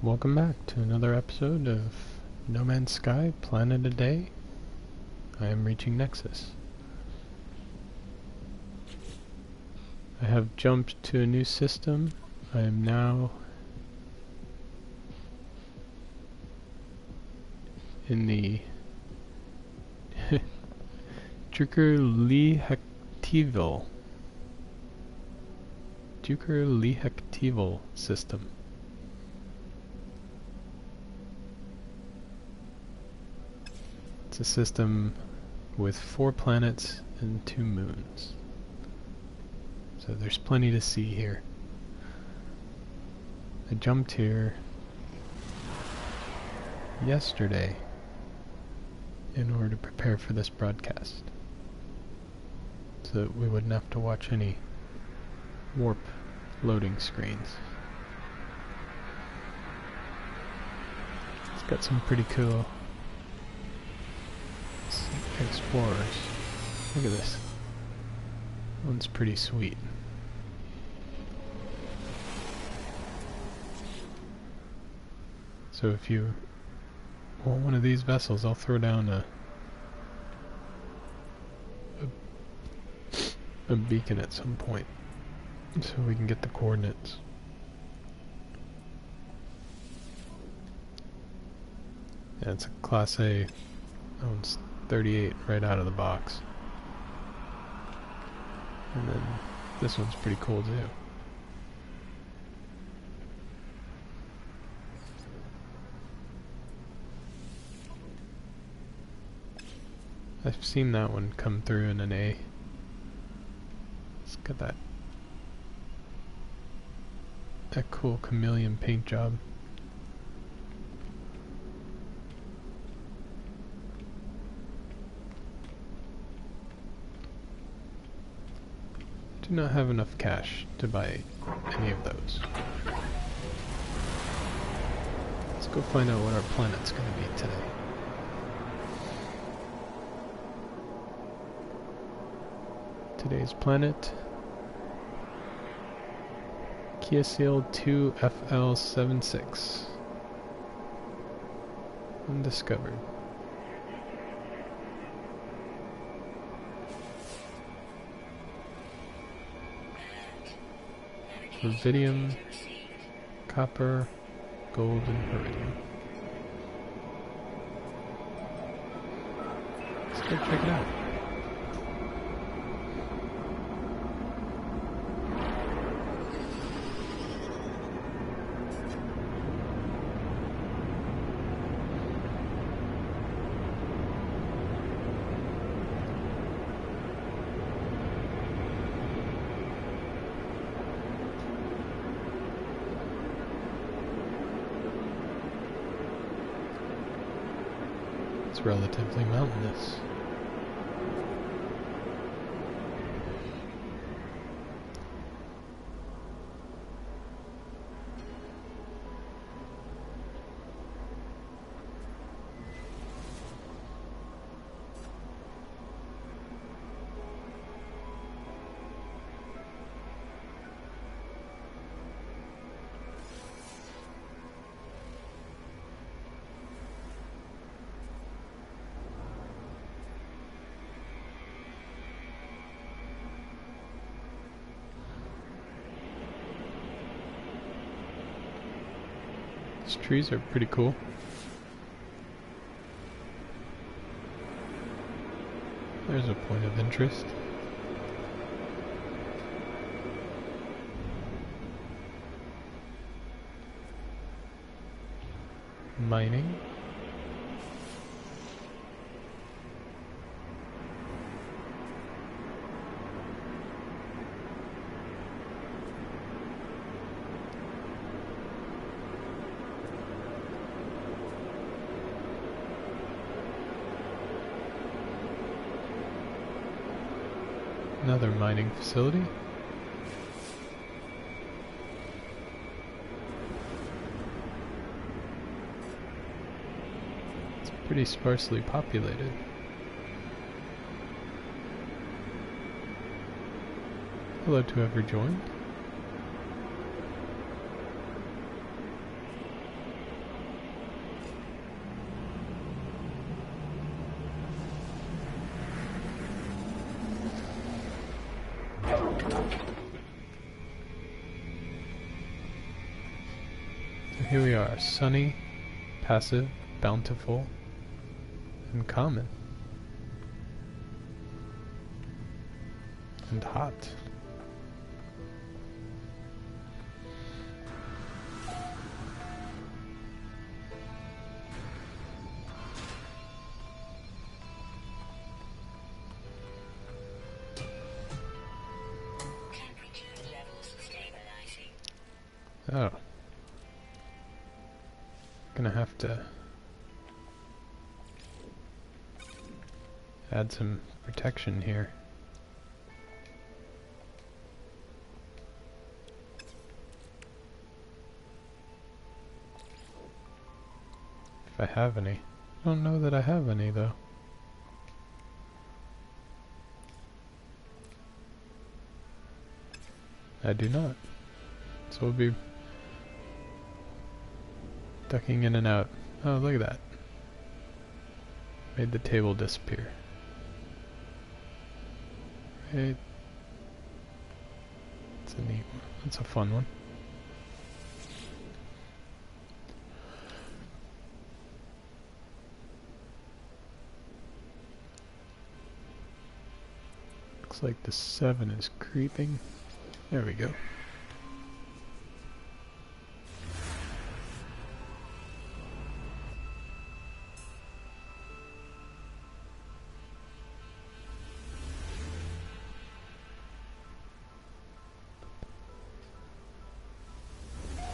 Welcome back to another episode of No Man's Sky, Planet a Day. I am reaching Nexus. I have jumped to a new system. I am now in the Keyaceyl system. It's a system with 4 planets and 2 moons. So there's plenty to see here. I jumped here yesterday in order to prepare for this broadcast, so that we wouldn't have to watch any warp loading screens. It's got some pretty cool explorers. Look at this. One's pretty sweet. So if you want one of these vessels, I'll throw down a beacon at some point so we can get the coordinates. Yeah, it's a Class A. That one's 38 right out of the box. And then this one's pretty cool too. I've seen that one come through in an A. It's got that cool chameleon paint job. I do not have enough cash to buy any of those. Let's go find out what our planet's going to be today. Today's planet, Keyaceyl-2 FL76. Undiscovered. Rubidium, copper, gold, and iridium. Let's go check it out. It's relatively mountainous. These trees are pretty cool. There's a point of interest. Mining. Another mining facility. It's pretty sparsely populated. Hello to whoever joined. here we are. Sunny, passive, bountiful, and common. And hot. Oh. Gonna have to add some protection here. If I have any. I don't know that I have any though. I do not. So we'll be ducking in and out. Oh, look at that. Made the table disappear. Right. That's a neat one. That's a fun one. Looks like the 7 is creeping. There we go.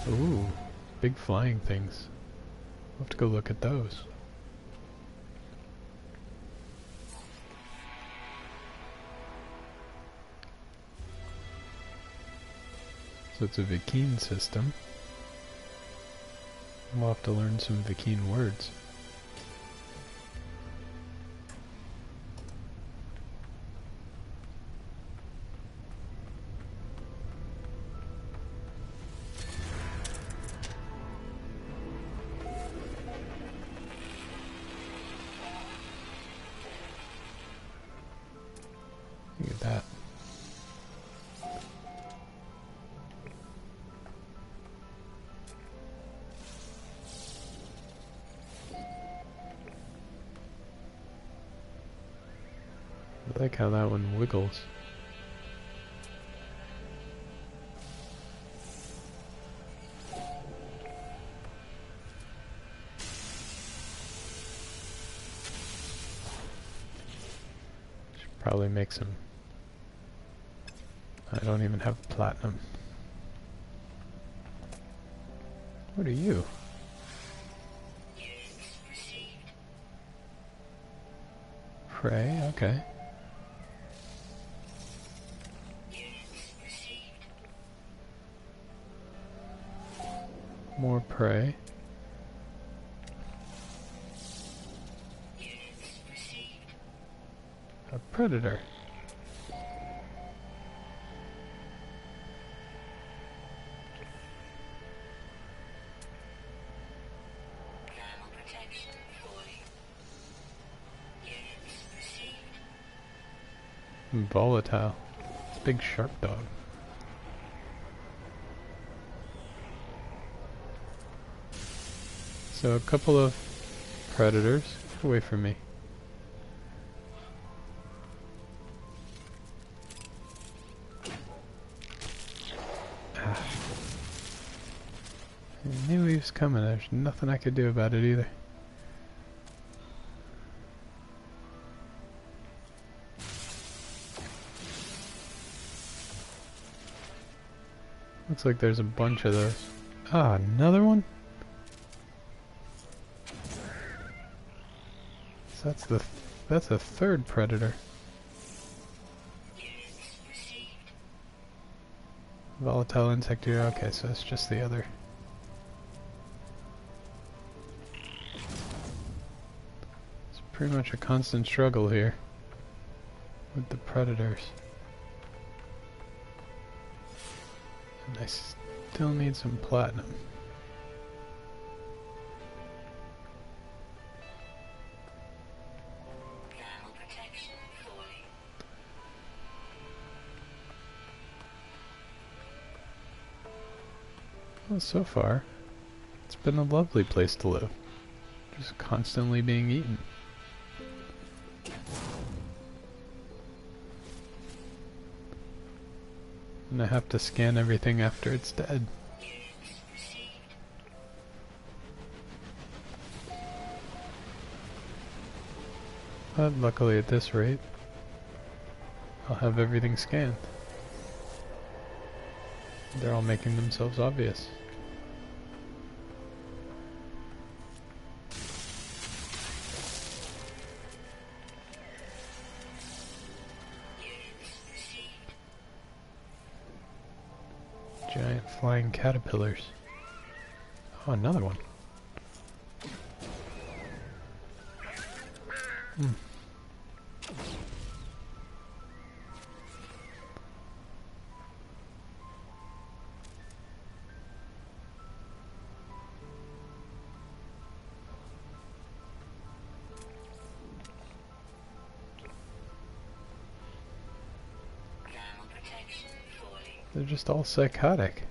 Ooh, big flying things. I'll have to go look at those. So it's a Viking system. We'll have to learn some Viking words. Look at that. I like how that one wiggles. Should probably make some. I don't even have platinum. What are you? Prey, okay. More prey. A predator. Volatile. It's a big sharp dog. So a couple of predators. Get away from me. Ah. I knew he was coming. There's nothing I could do about it either. Looks like there's a bunch of those. Ah, another one? So that's the third predator. Volatile insect here. Okay, so it's just the other. It's pretty much a constant struggle here with the predators. And I still need some platinum. Well, so far, It's been a lovely place to live. Just constantly being eaten. And I have to scan everything after it's dead. But luckily at this rate, I'll have everything scanned. They're all making themselves obvious. Giant flying caterpillars. Oh, another one. Hmm. They're just all psychotic.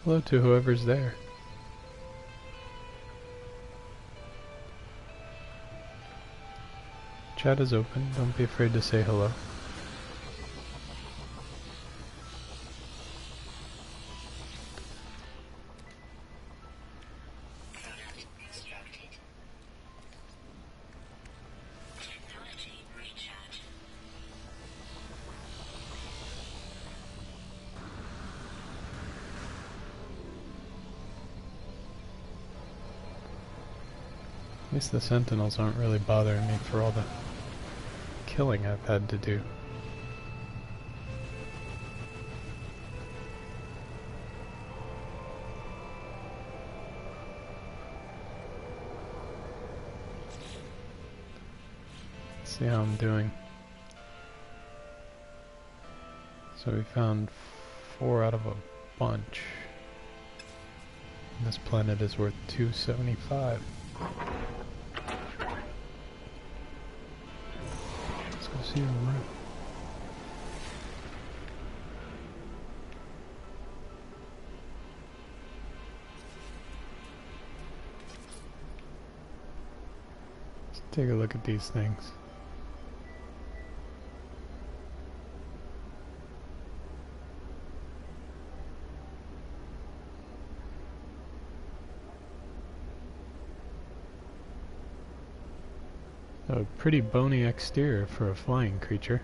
Hello to whoever's there. Chat is open, don't be afraid to say hello. At least the sentinels aren't really bothering me for all the killing I've had to do. Let's see how I'm doing. So we found 4 out of a bunch. And this planet is worth 275. Let's go see the room. Let's take a look at these things. A pretty bony exterior for a flying creature.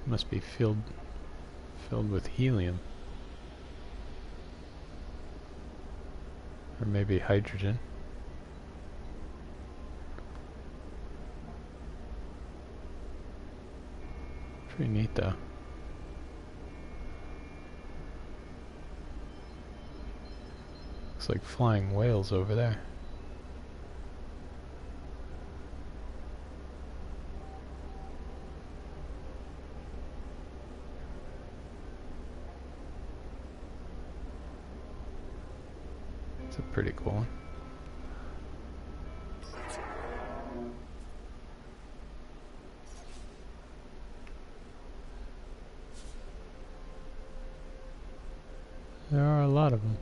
Must be filled with helium. Or maybe hydrogen. Pretty neat though. Looks like flying whales over there. It's a pretty cool one. There are a lot of them.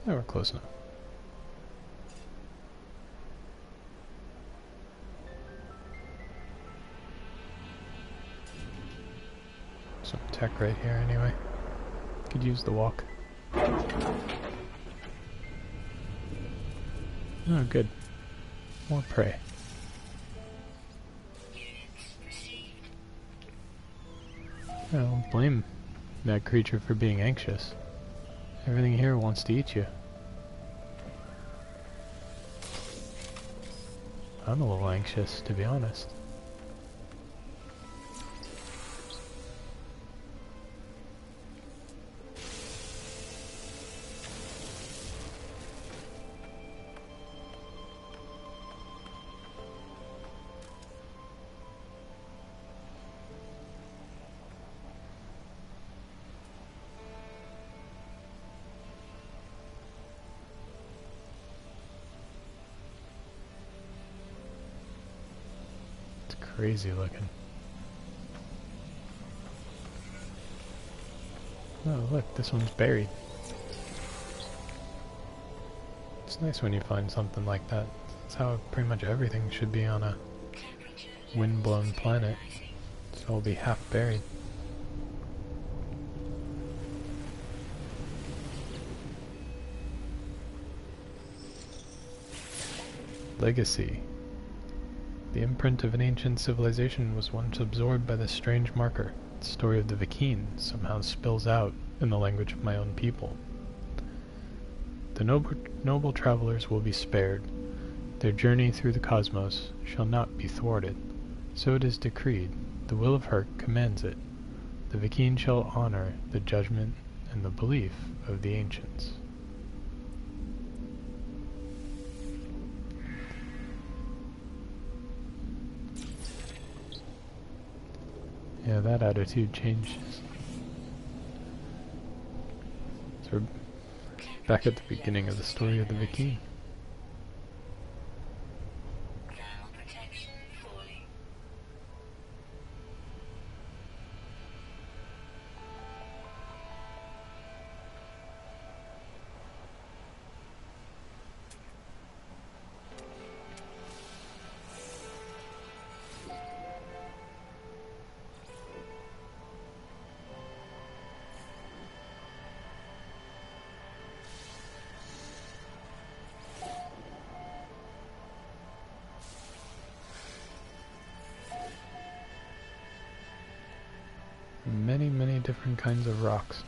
Yeah, we're close enough. some tech right here anyway. Could use the walk. Oh, good. More prey. I don't blame that creature for being anxious. Everything here wants to eat you. I'm a little anxious, to be honest. Crazy looking. Oh, look, this one's buried. It's nice when you find something like that. That's how pretty much everything should be on a wind-blown planet. So it'll be half buried. Legacy. The imprint of an ancient civilization was once absorbed by this strange marker. The story of the Vikine somehow spills out in the language of my own people. The noble travelers will be spared. Their journey through the cosmos shall not be thwarted. So it is decreed. The will of Herc commands it. The Vikine shall honor the judgment and the belief of the ancients. Yeah, that attitude changes. So we're back at the beginning of the story of the Vikine. Many different kinds of rocks.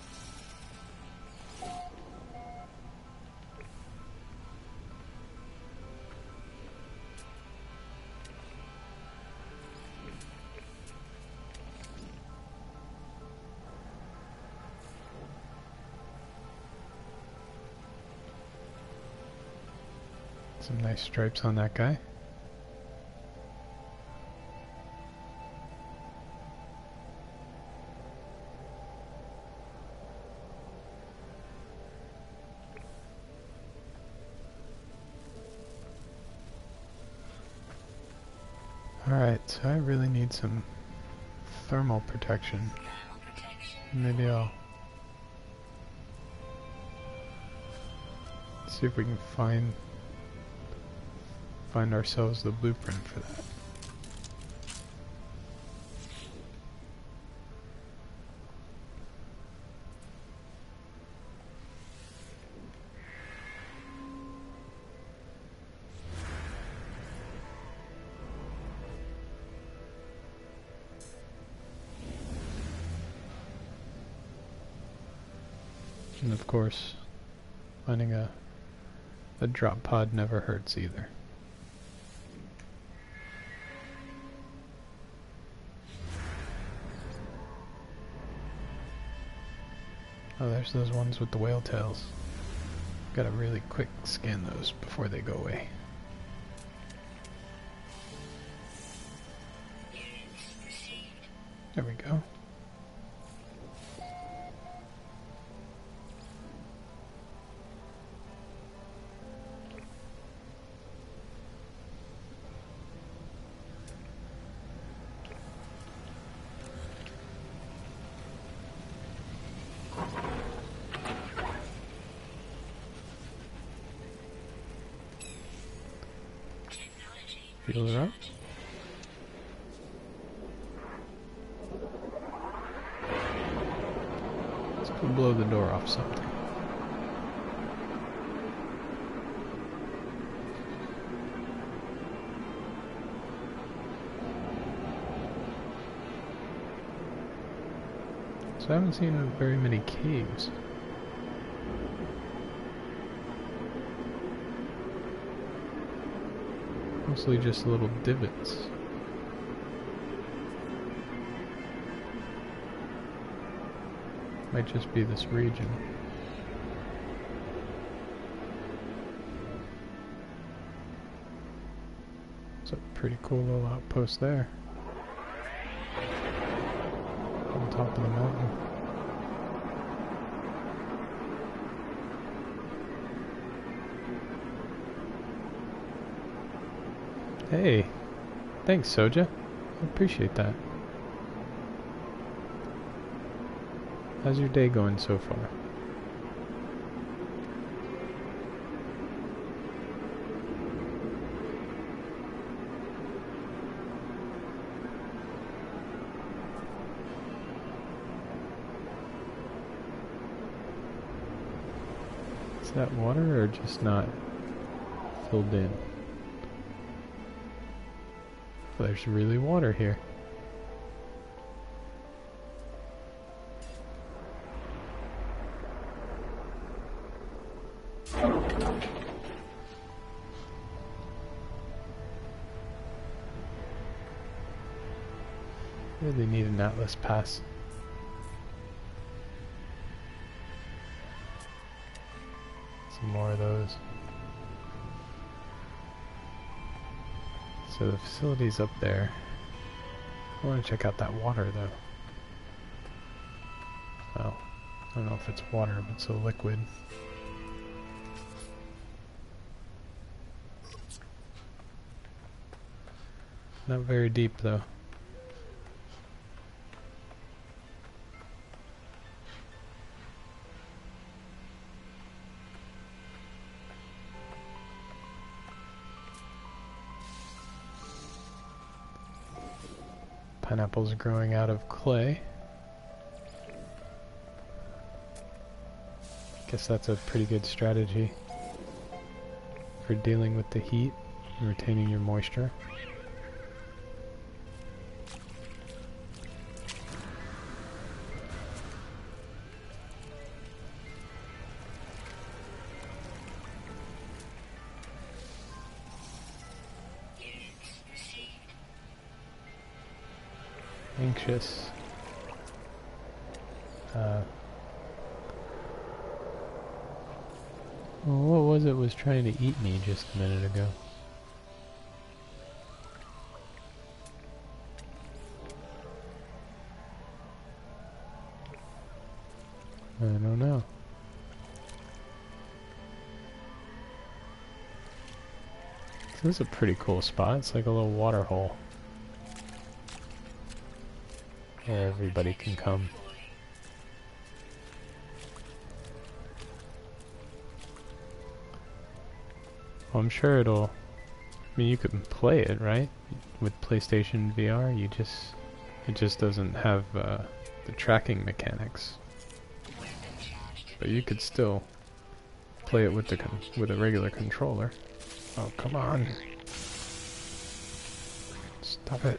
Some nice stripes on that guy. Alright, so I really need some thermal protection. Maybe I'll see if we can find ourselves the blueprint for that. And of course, finding a drop pod never hurts either. Oh, there's those ones with the whale tails. Gotta really quick scan those before they go away. There we go. Feel her up. will blow the door off something. So I haven't seen very many caves. Mostly just little divots. Might just be this region. It's a pretty cool little outpost there. On top of the mountain. Hey, thanks SoJa. I appreciate that. How's your day going so far? Is that water or just not filled in? There's really water here. Really need an Atlas pass. Some more of those. So the facility's up there. I want to check out that water though. Well, I don't know if it's water, but it's a liquid. Not very deep though. Pineapples growing out of clay. Guess that's a pretty good strategy for dealing with the heat and retaining your moisture. Anxious. Well, what was it was trying to eat me just a minute ago? I don't know. So this is a pretty cool spot. It's like a little water hole. Everybody can come. Well, I'm sure it'll... I mean, you can play it, right? With PlayStation VR, it just doesn't have the tracking mechanics. But you could still play it with with a regular controller. Oh, come on! Stop it!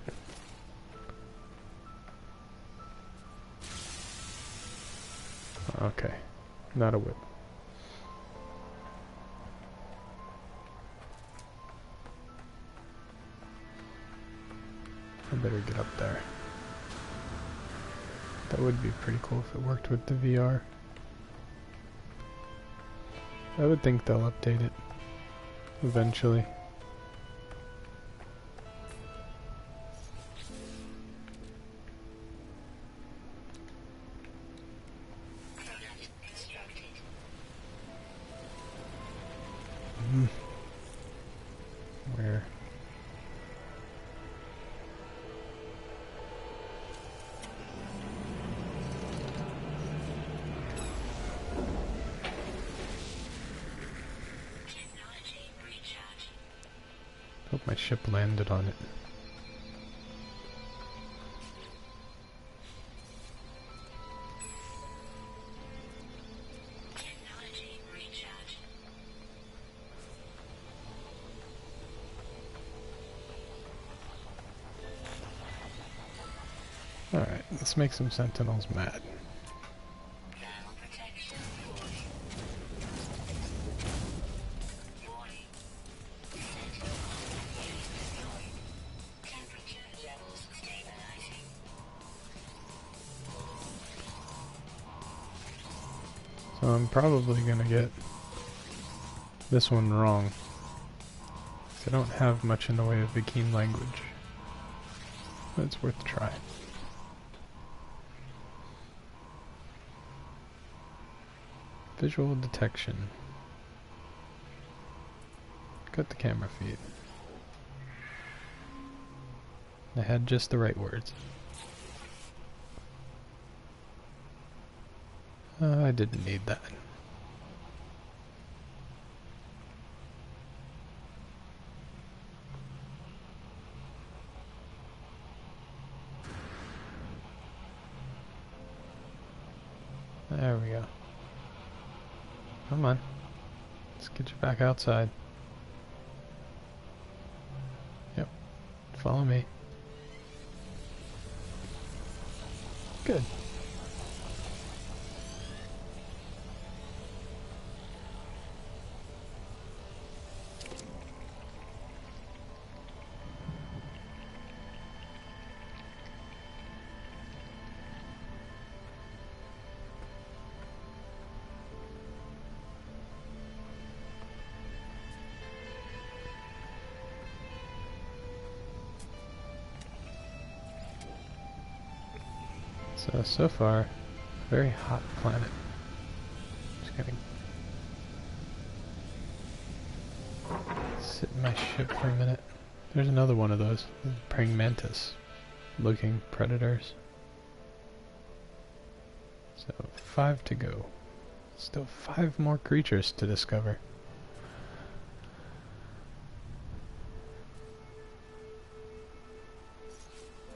Okay, not a whip. I better get up there. That would be pretty cool if it worked with the VR. I would think they'll update it eventually. Where? Hope my ship landed on it. Alright, let's make some sentinels mad. So I'm probably gonna get this one wrong. I don't have much in the way of Viking language, but it's worth a try. Visual detection. Cut the camera feed. I had just the right words. I didn't need that. There we go. Come on. Let's get you back outside. Yep. Follow me. Good. So far, a very hot planet. Just gonna sit in my ship for a minute. There's another one of those praying mantis looking predators. So 5 to go. Still 5 more creatures to discover.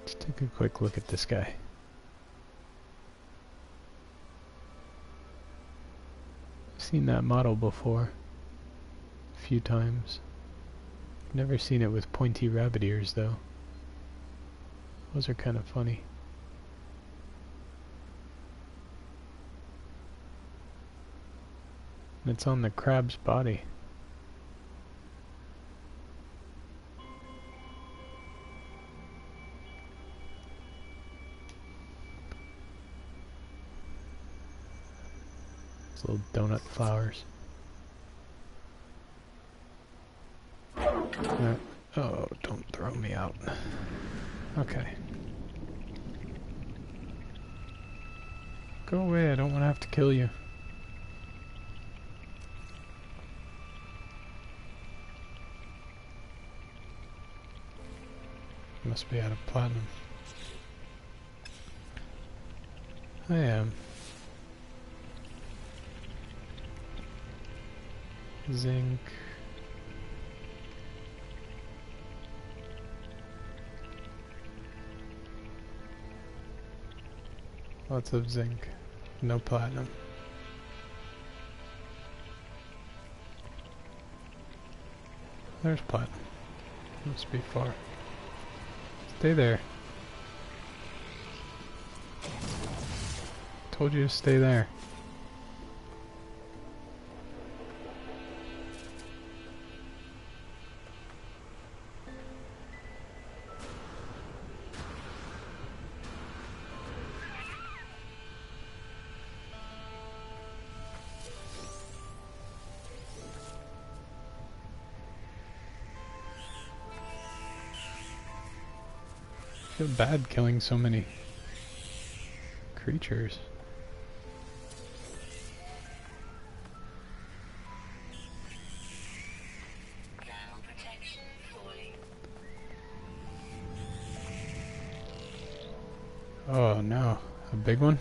Let's take a quick look at this guy. Seen that model before a few times. Never seen it with pointy rabbit ears though. Those are kind of funny. And it's on the crab's body. Little donut flowers. Oh, don't throw me out. Okay. Go away, I don't want to have to kill you. Must be out of platinum. I am. Zinc. Lots of zinc. No platinum. There's platinum. Must be far. Stay there. Told you to stay there. I feel bad killing so many creatures. Oh no, a big one?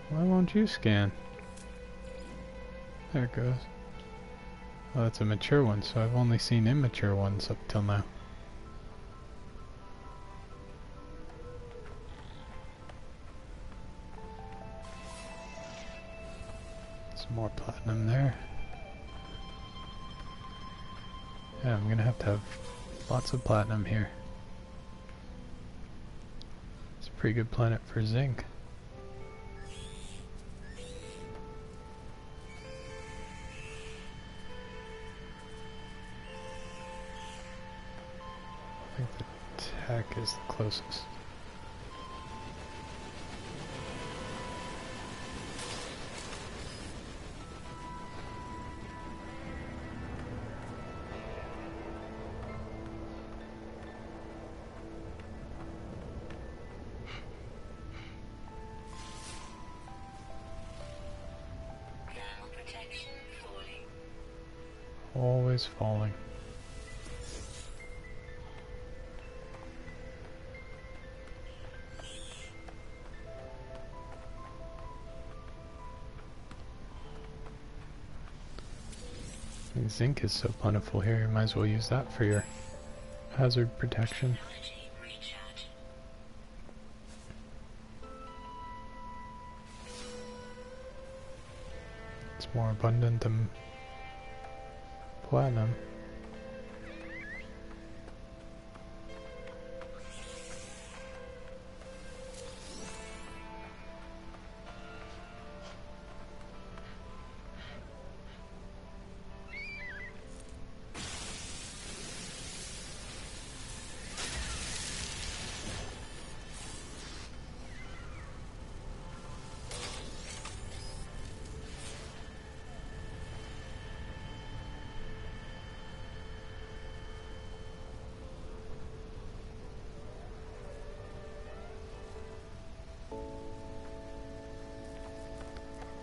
Why won't you scan? There it goes. Oh, that's a mature one, so I've only seen immature ones up till now. Some more platinum there. Yeah, I'm gonna have lots of platinum here. It's a pretty good planet for zinc. I think the tech is the closest. Always falling. And zinc is so plentiful here, you might as well use that for your hazard protection. It's more abundant than platinum.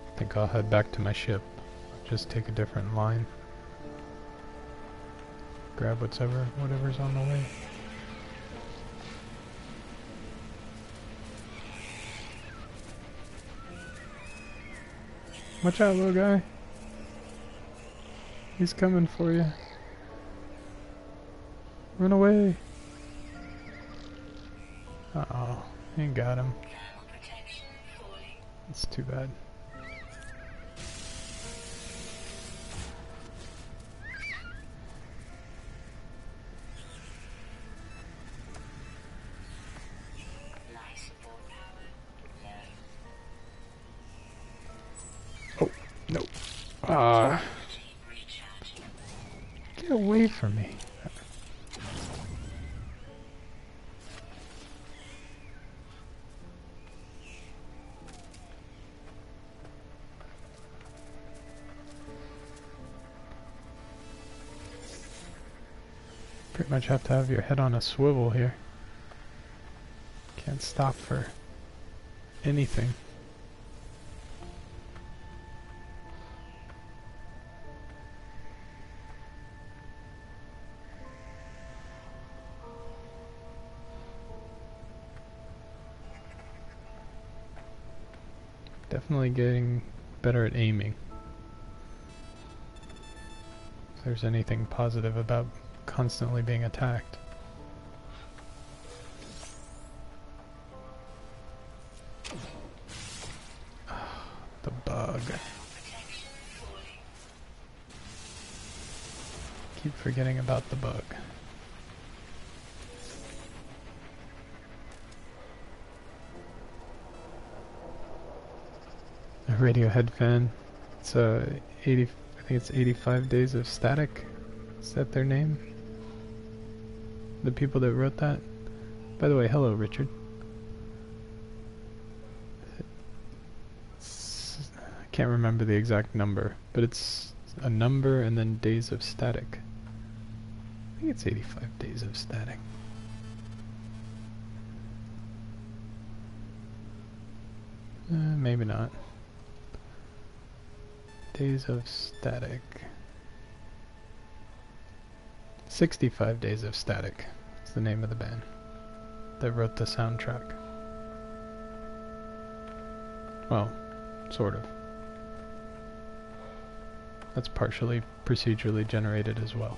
I think I'll head back to my ship. Just take a different line. Grab whatever's on the way. Watch out, little guy. He's coming for you. Run away. Uh-oh. Ain't got him. It's too bad. Oh, no. Get away from me. Pretty much have to have your head on a swivel here. Can't stop for anything. Definitely getting better at aiming. If there's anything positive about constantly being attacked. The bug. Keep forgetting about the bug. A Radiohead fan. It's 80. I think it's 85 Days of Static. Is that their name? The people that wrote that? By the way, hello, Richard. I can't remember the exact number, but it's a number and then Days of Static. I think it's 85 Days of Static. Maybe not. Days of Static. 65 Days of Static is the name of the band that wrote the soundtrack. Well, sort of. That's partially procedurally generated as well.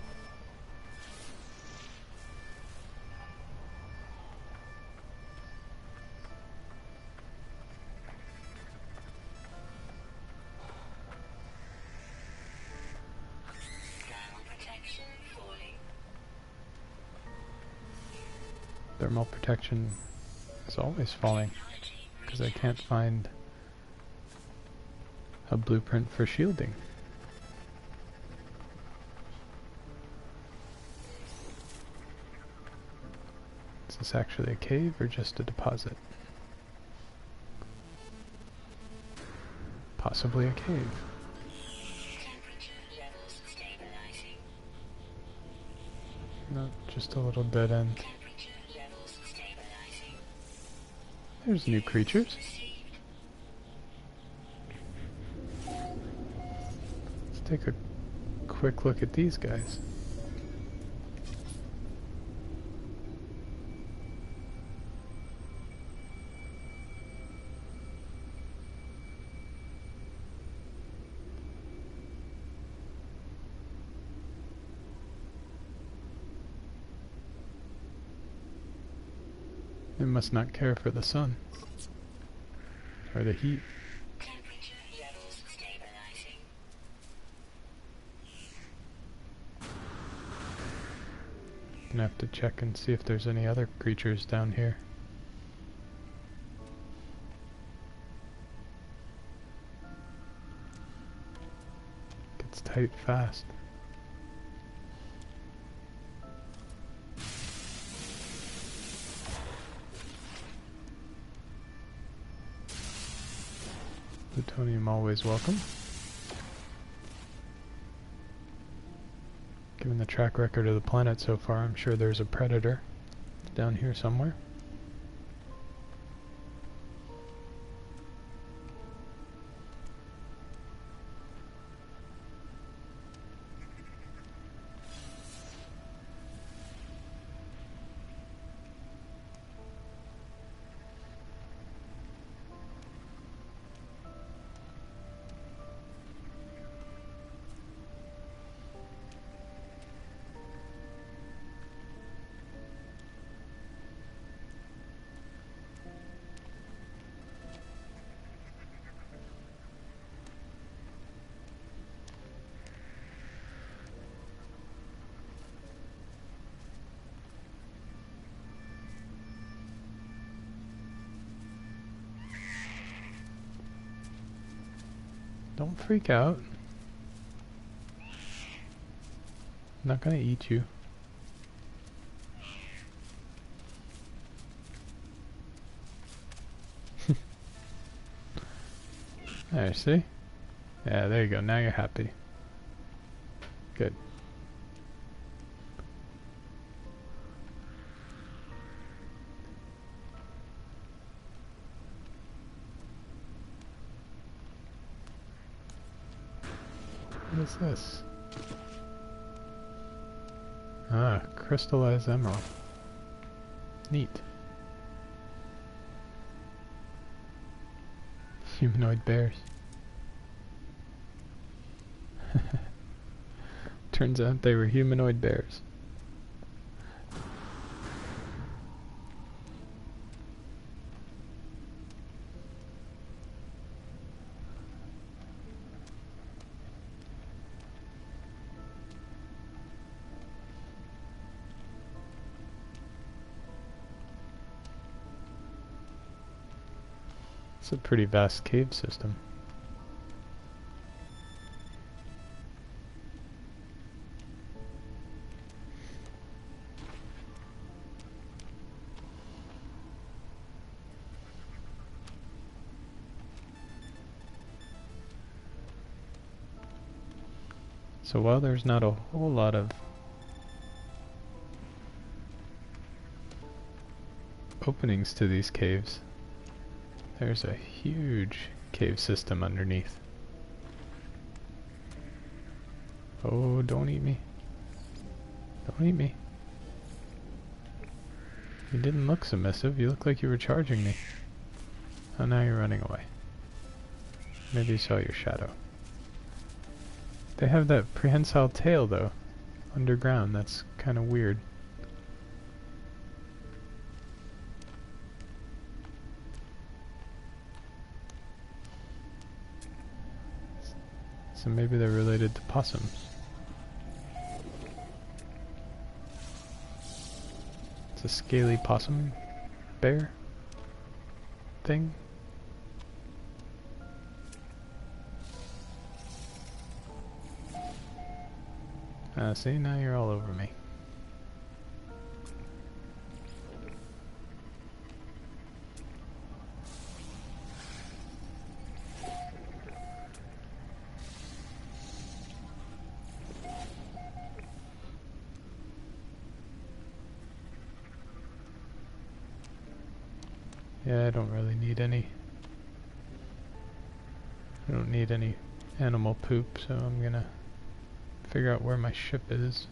Protection falling. thermal protection is always falling because I can't find a blueprint for shielding. Is this actually a cave or just a deposit? Possibly a cave. No, just a little dead end. There's new creatures. Let's take a quick look at these guys. They must not care for the sun or the heat. Gonna have to check and see if there's any other creatures down here. Gets tight fast. Plutonium always welcome. Given the track record of the planet so far, I'm sure there's a predator down here somewhere. Don't freak out. I'm not gonna eat you. There, see? Yeah, there you go. Now you're happy. Good. What is this? Ah, crystallized emerald. Neat. Humanoid bears. Turns out they were humanoid bears. It's a pretty vast cave system. So while there's not a whole lot of openings to these caves, there's a huge cave system underneath. Oh, don't eat me. Don't eat me. You didn't look submissive, you look like you were charging me. Oh, now you're running away. Maybe you saw your shadow. They have that prehensile tail though, underground. That's kind of weird. So maybe they're related to possums. It's a scaly possum bear thing. See, now you're all over me. Yeah, I don't really need any. I don't need any animal poop, so I'm gonna figure out where my ship is.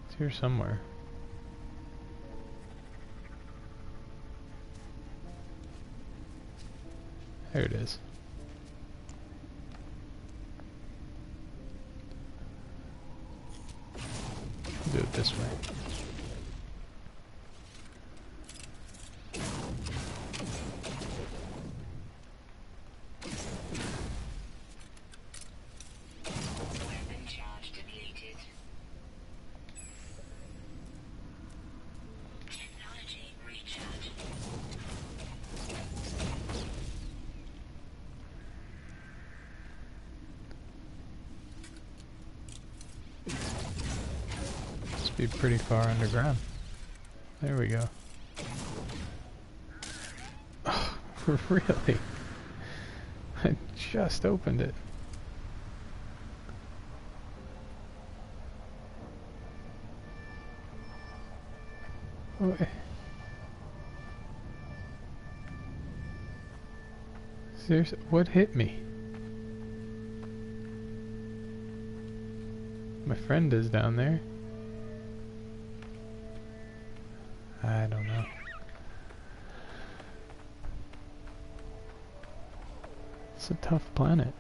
It's here somewhere. There it is. Do it this way. Be pretty far underground. There we go. Oh, really? I just opened it. Oh, seriously, what hit me? My friend is down there. I don't know. It's a tough planet.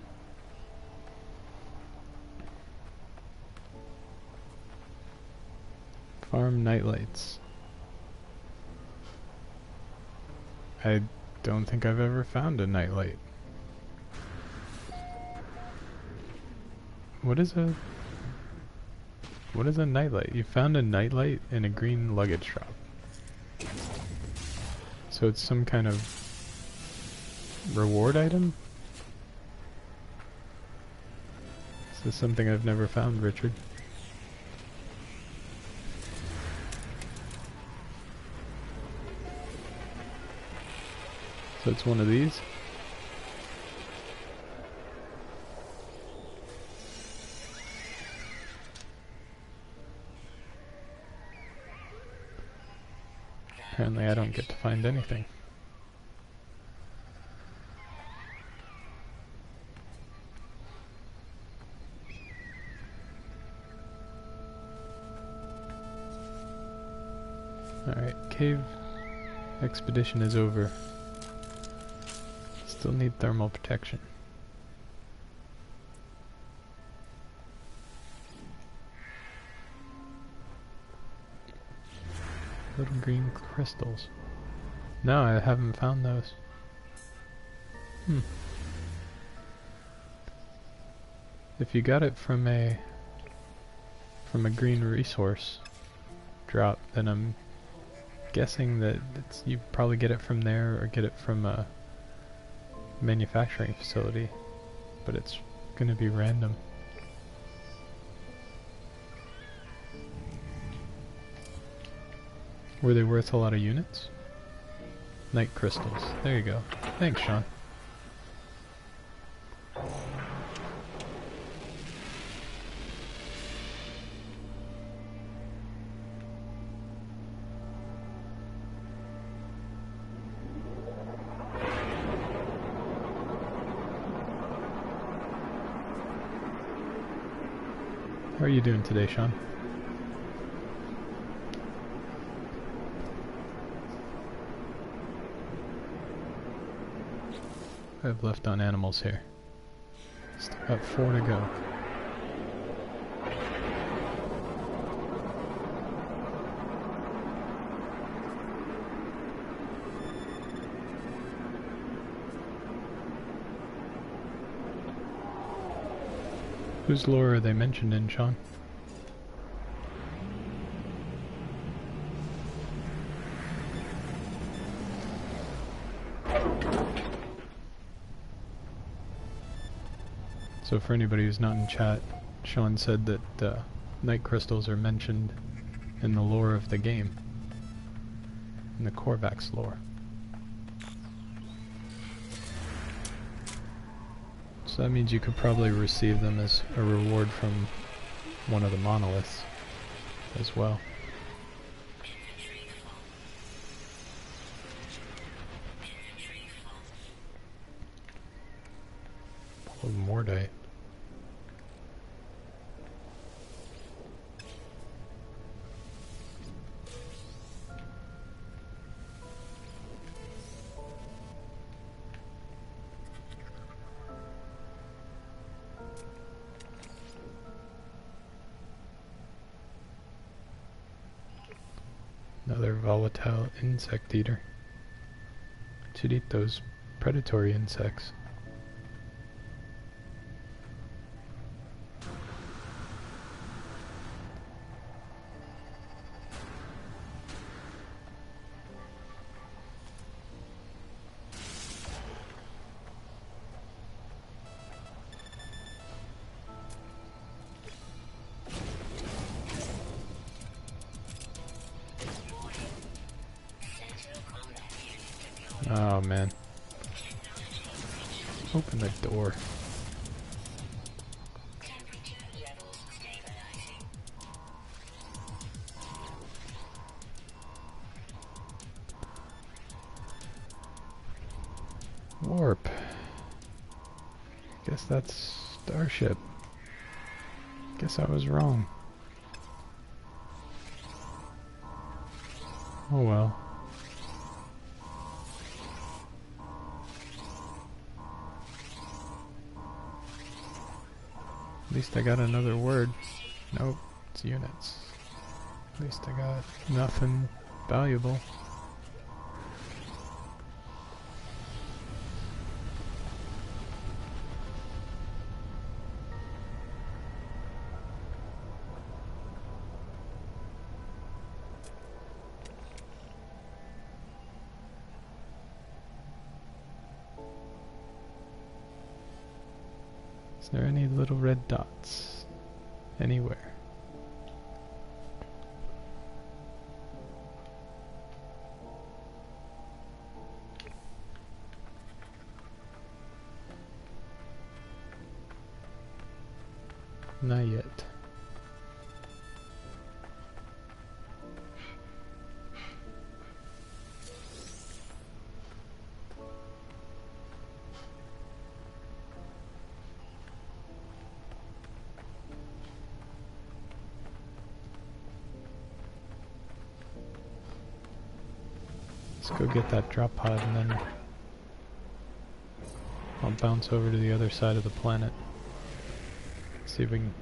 Farm nightlights. I don't think I've ever found a nightlight. What is a nightlight? You found a nightlight in a green luggage drop. So it's some kind of reward item? This is something I've never found, Richard. So it's one of these? Apparently I don't get to find anything. Alright, cave expedition is over. Still need thermal protection. Little green crystals. No, I haven't found those. If you got it from a green resource drop, then I'm guessing that you probably get it from there or get it from a manufacturing facility, but it's gonna be random. Were they worth a lot of units? Night crystals. There you go. Thanks, Sean. How are you doing today, Sean? I've left on animals here. Still got 4 to go. Whose lore are they mentioned in, Sean? So for anybody who's not in chat, Sean said that night crystals are mentioned in the lore of the game, in the Korvax lore. So that means you could probably receive them as a reward from one of the monoliths as well. Oh, Mordite. Another volatile insect eater. Should eat those predatory insects. Oh man. Open the door. Warp. Guess that's Starship. Guess I was wrong. Oh well. At least I got another word. Nope, it's units. At least I got nothing valuable. Is there any little red dots anywhere? Not yet. Let's go get that drop pod and then I'll bounce over to the other side of the planet. See if we can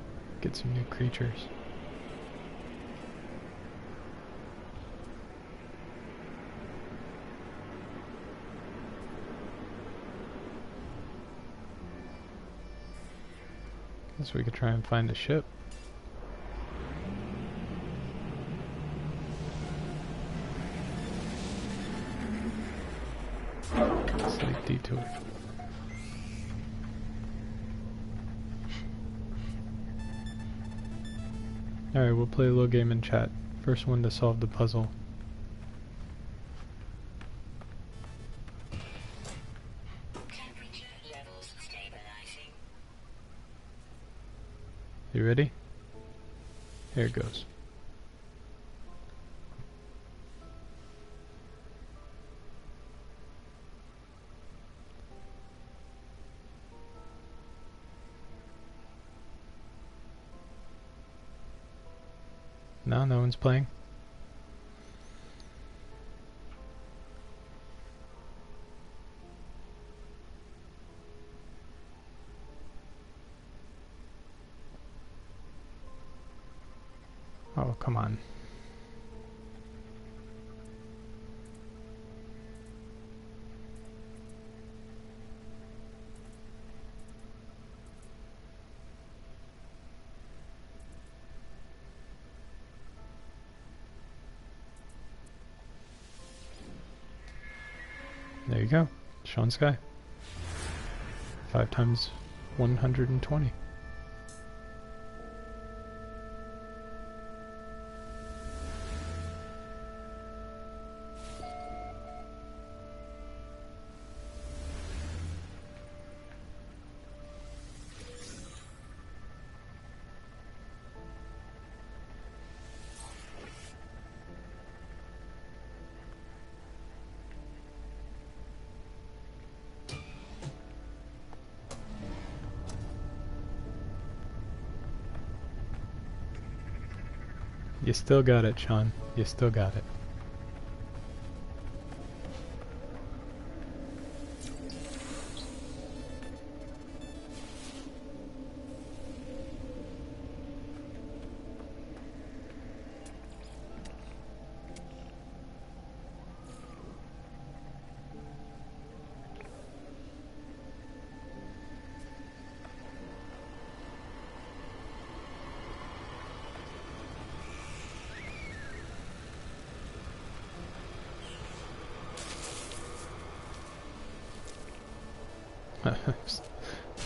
get some new creatures. Guess we could try and find a ship. Slight detour. Alright, we'll play a little game in chat. First one to solve the puzzle. You ready? Here it goes. No, no one's playing. Oh, come on. There you go. ShaunsSky. 5 times 120. You still got it, Sean. You still got it.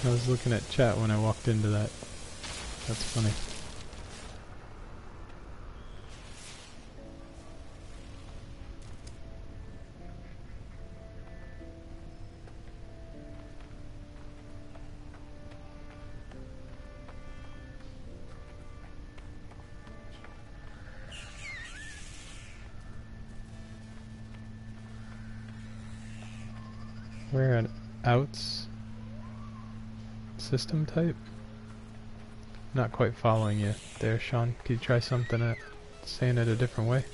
I was looking at chat when I walked into that. That's funny. We're an outs system type? Not quite following you there, Sean. Could you try something saying it a different way?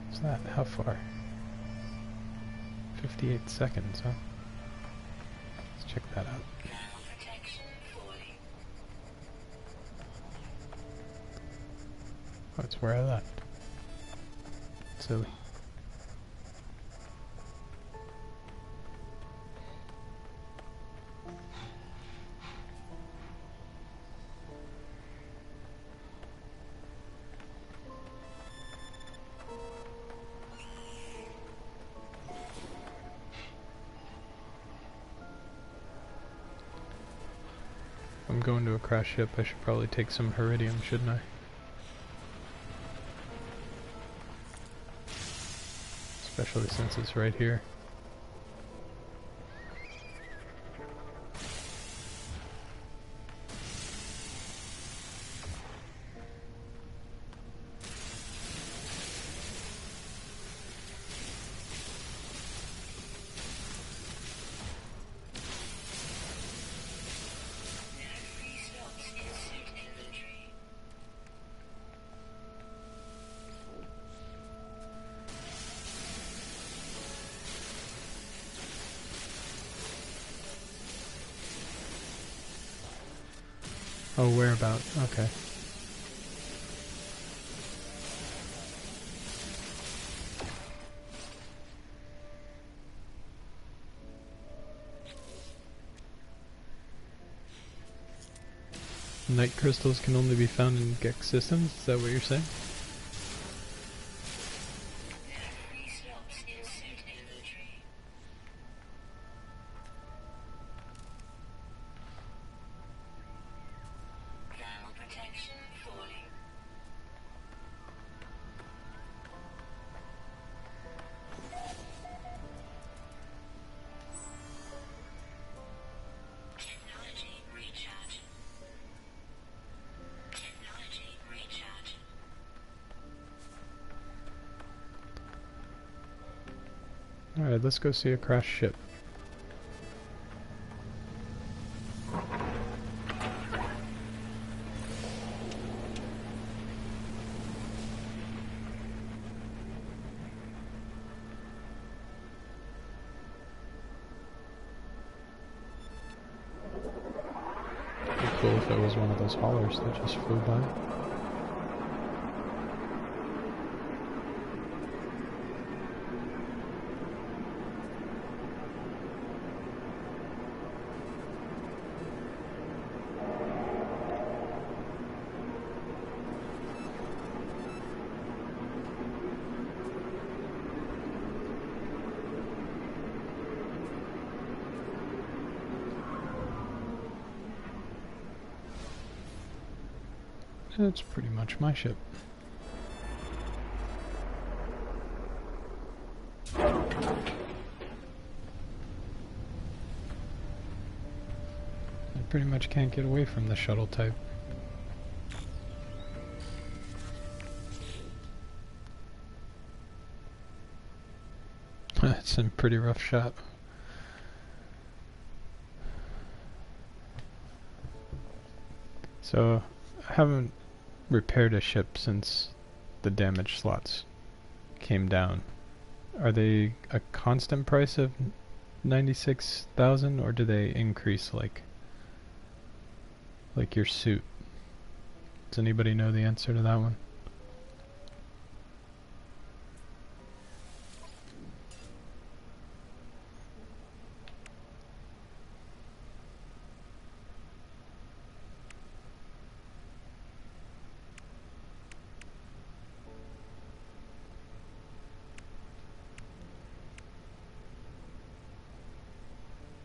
What's that? How far? 58 seconds, huh? Let's check that out. Oh, it's where I left. Silly. I'm going to a crash ship. I should probably take some Heridium, shouldn't I? Especially since it's right here. Oh, whereabout? Okay. Night crystals can only be found in Gex systems? Is that what you're saying? Alright, let's go see a crashed ship. It'd be cool if it was one of those haulers that just flew by. It's pretty much my ship. I pretty much can't get away from the shuttle type. It's a pretty rough shot. So, I haven't repaired a ship since the damage slots came down. Are they a constant price of 96,000, or do they increase like your suit? Does anybody know the answer to that one?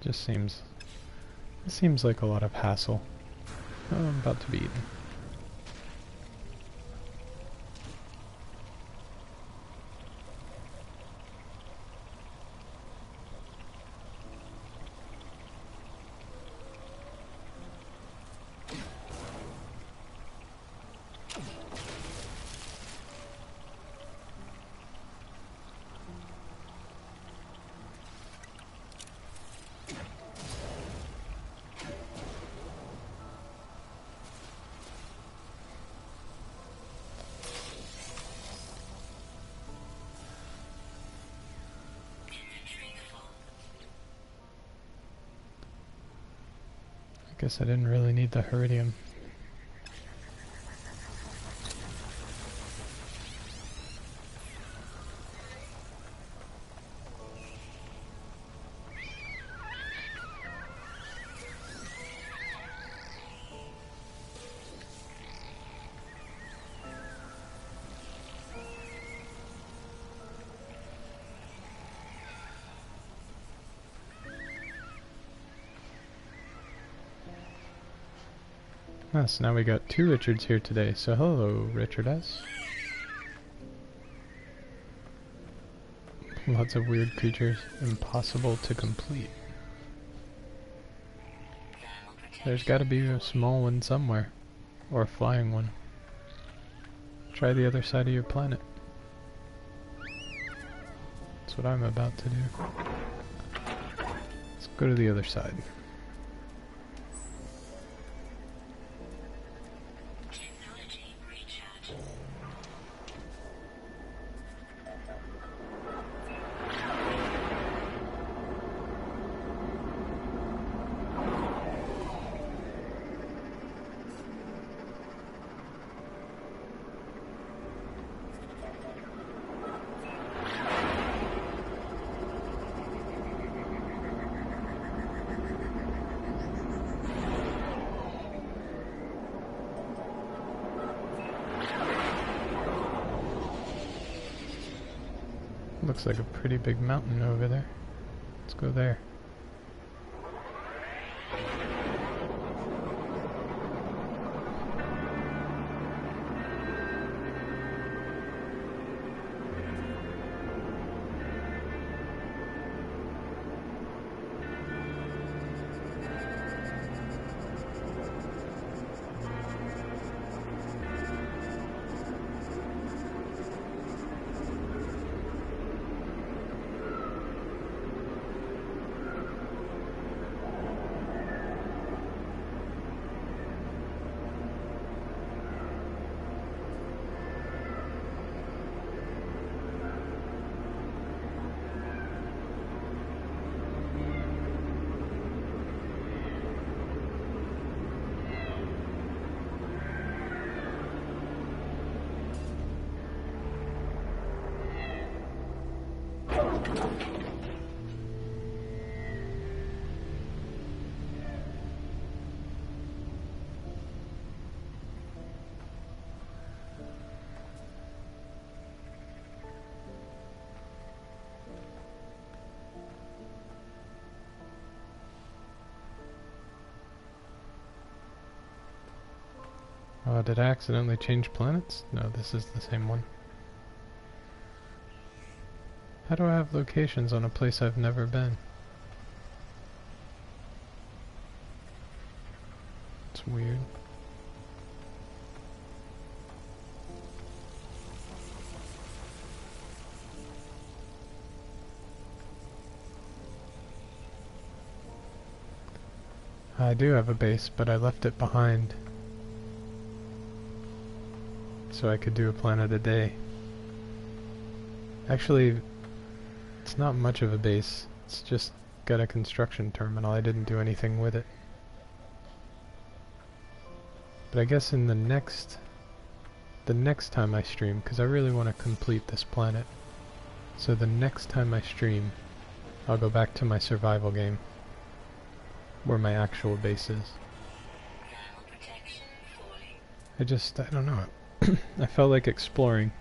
It seems like a lot of hassle. Oh, I'm about to be eaten. Guess I didn't really need the Heridium. Ah, so now we got two Richards here today, so hello, Richard S. Lots of weird creatures, impossible to complete. There's gotta be a small one somewhere, or a flying one. Try the other side of your planet. That's what I'm about to do. Let's go to the other side. Looks like a pretty big mountain over there. Let's go there. Oh, did I accidentally change planets? No, this is the same one. How do I have locations on a place I've never been? It's weird. I do have a base, but I left it behind so I could do a planet a day. Actually, it's not much of a base. It's just got a construction terminal. I didn't do anything with it. But I guess in the next time I stream, because I really want to complete this planet, so the next time I stream, I'll go back to my survival game, where my actual base is. I don't know. I felt like exploring,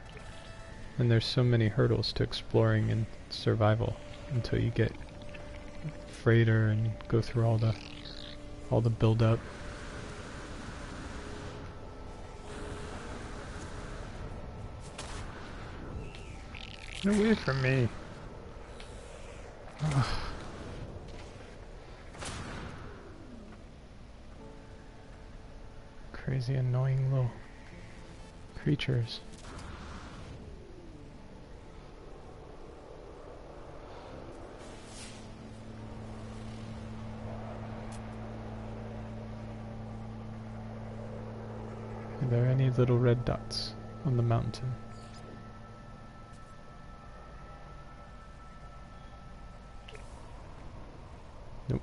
and there's so many hurdles to exploring and survival until you get freighter and go through all the build up. Get away from me. Ugh. Crazy annoying little creatures. Are there any little red dots on the mountain? Nope.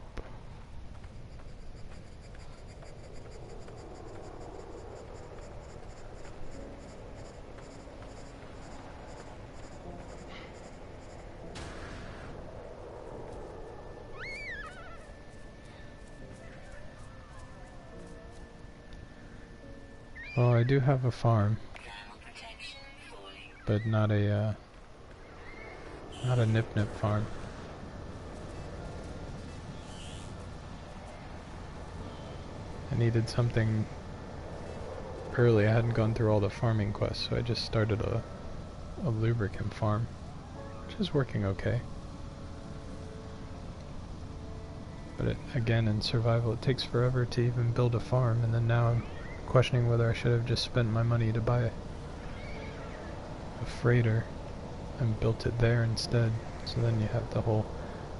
Well, I do have a farm, but not a nip-nip farm. I needed something early. I hadn't gone through all the farming quests, so I just started a lubricant farm, which is working okay. But again, in survival, it takes forever to even build a farm, and then now I'm questioning whether I should have just spent my money to buy a freighter and built it there instead. So then you have the whole,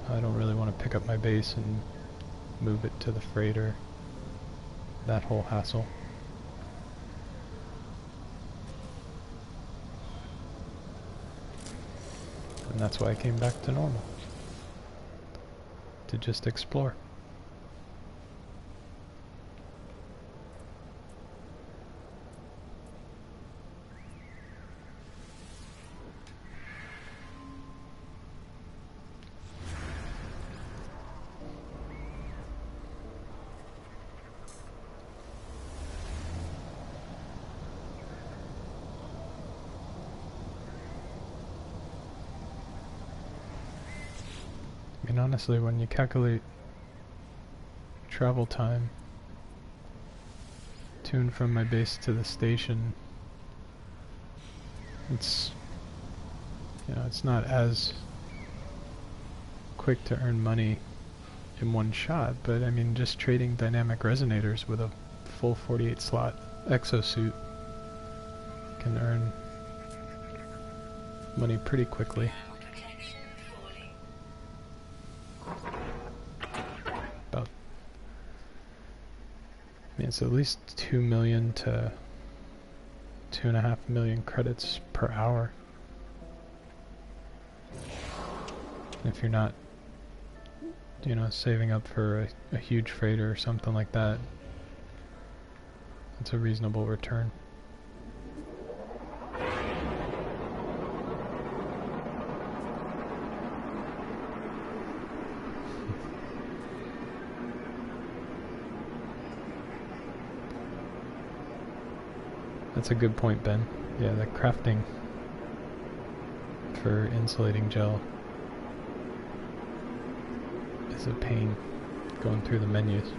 I don't really want to pick up my base and move it to the freighter. That whole hassle. And that's why I came back to normal. To just explore. I mean, honestly, when you calculate travel time to and from my base to the station, it's, you know, it's not as quick to earn money in one shot, but I mean, just trading dynamic resonators with a full 48 slot exosuit can earn money pretty quickly. I mean, it's at least 2 million to 2.5 million credits per hour. If you're not, you know, saving up for a huge freighter or something like that, it's a reasonable return. That's a good point, Ben. Yeah, the crafting for insulating gel is a pain going through the menus.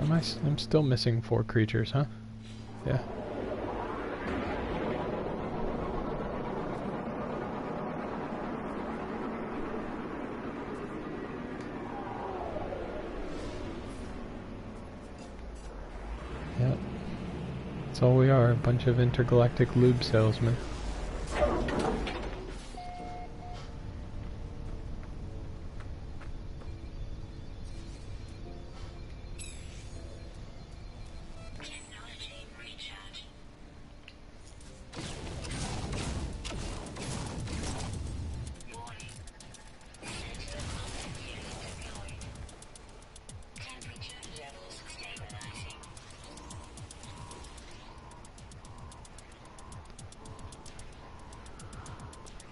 I'm still missing 4 creatures, huh? Yeah. Yep. That's all we are, a bunch of intergalactic lube salesmen.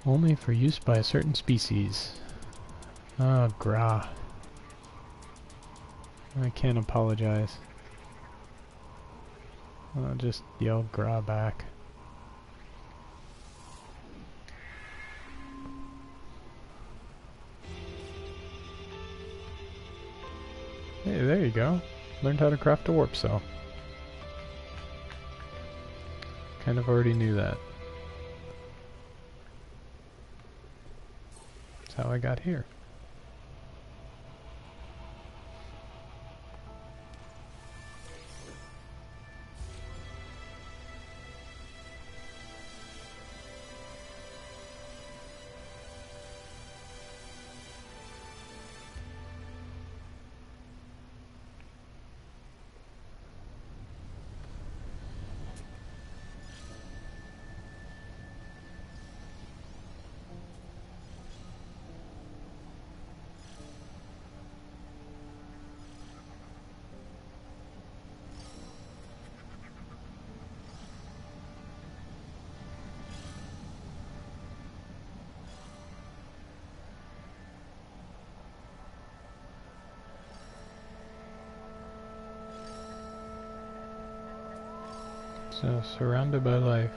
Only for use by a certain species. Ah, Gra. I can't apologize. I'll just yell Gra back. Hey, there you go. Learned how to craft a warp cell. Kind of already knew that. That's how I got here. So, surrounded by life,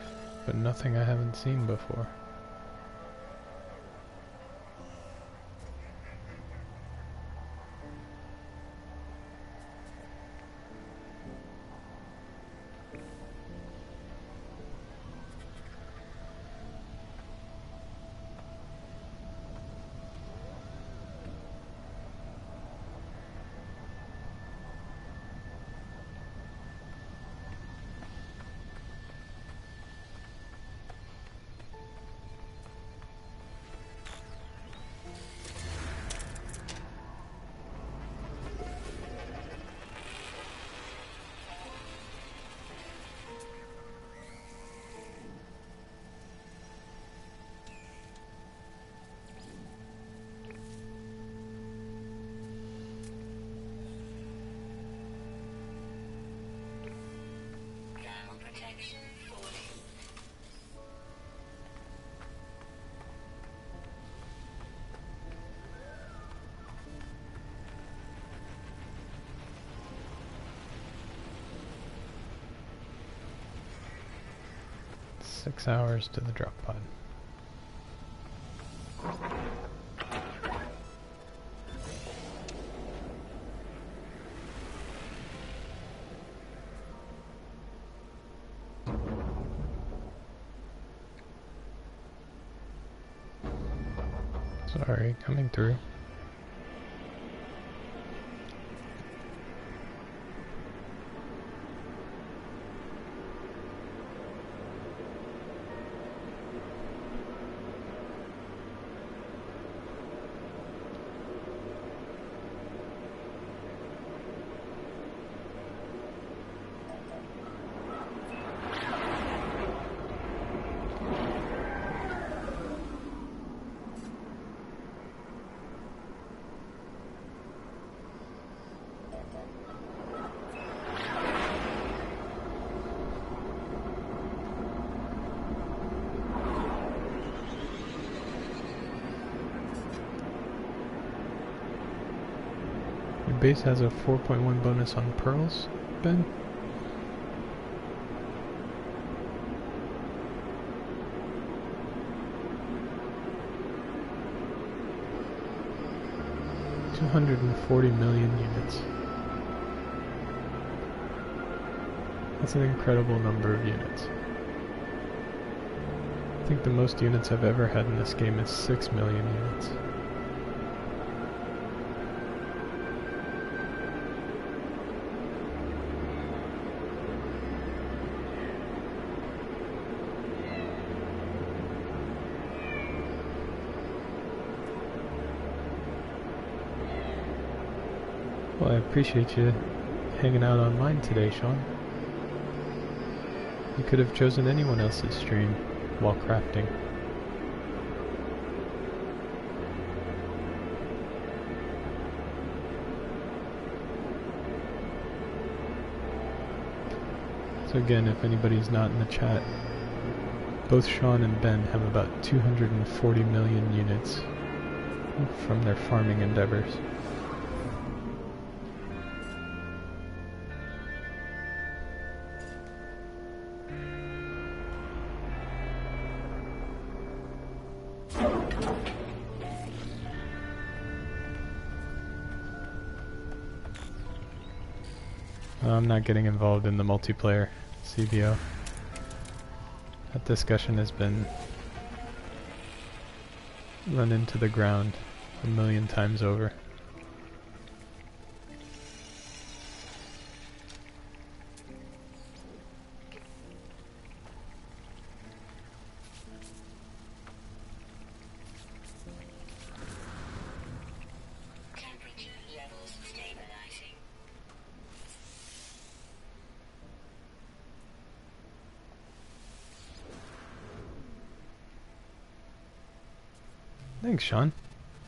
but nothing I haven't seen before. Six hours to the drop pod. Sorry, coming through. Base has a 4.1 bonus on pearls, Ben? $240 million units. That's an incredible number of units. I think the most units I've ever had in this game is 6 million units. Well, I appreciate you hanging out online today, Shaun. You could have chosen anyone else's stream while crafting. So again, if anybody's not in the chat, both Shaun and Ben have about 240 million units from their farming endeavors. I'm not getting involved in the multiplayer CBO. That discussion has been run into the ground a million times over. Thanks, Shaun.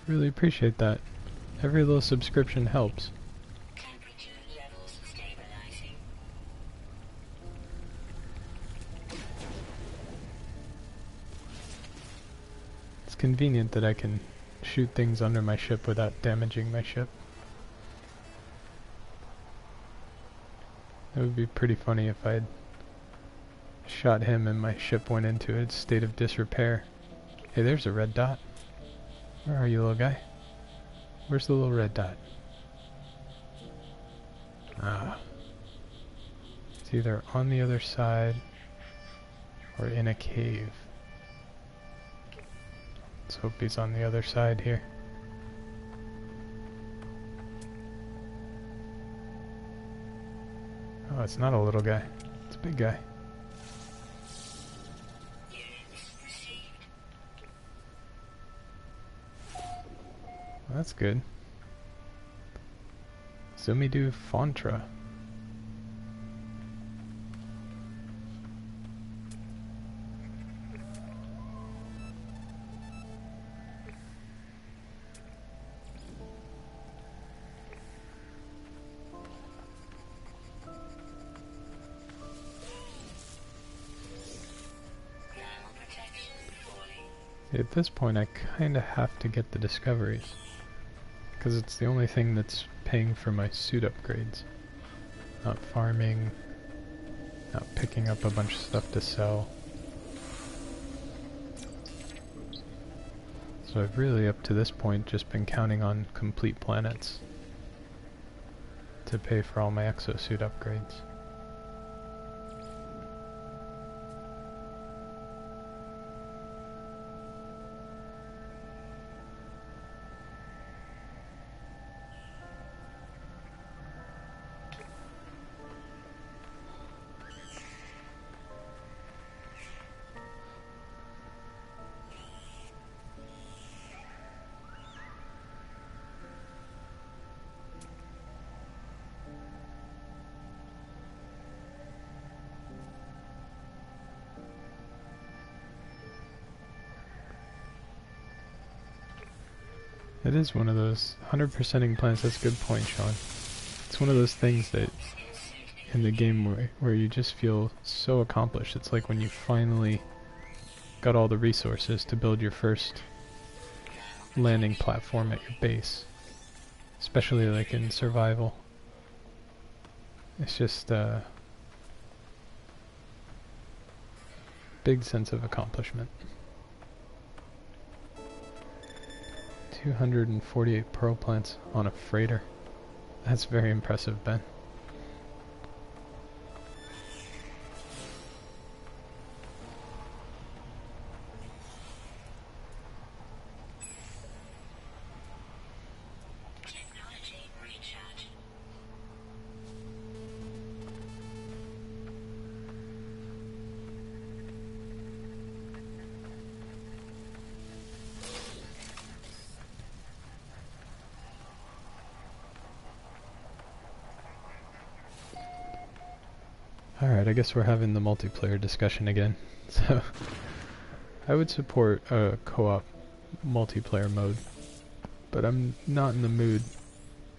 Really appreciate that. Every little subscription helps. Temperature levels stabilizing. It's convenient that I can shoot things under my ship without damaging my ship. It would be pretty funny if I'd shot him and my ship went into a state of disrepair. Hey, there's a red dot. Where are you, little guy? Where's the little red dot? Ah. It's either on the other side or in a cave. Let's hope he's on the other side here. Oh, it's not a little guy. It's a big guy. Well, that's good. Zumidu Fontra. At this point, I kinda have to get the discoveries, because it's the only thing that's paying for my suit upgrades. Not farming, not picking up a bunch of stuff to sell. So I've really, up to this point, just been counting on complete planets to pay for all my exosuit upgrades. It is one of those 100%ing plants. That's a good point, Shaun. It's one of those things that in the game where you just feel so accomplished. It's like when you finally got all the resources to build your first landing platform at your base. Especially like in survival. It's just a big sense of accomplishment. 248 pearl plants on a freighter. That's very impressive, Ben. Alright, I guess we're having the multiplayer discussion again. So, I would support a co-op multiplayer mode, but I'm not in the mood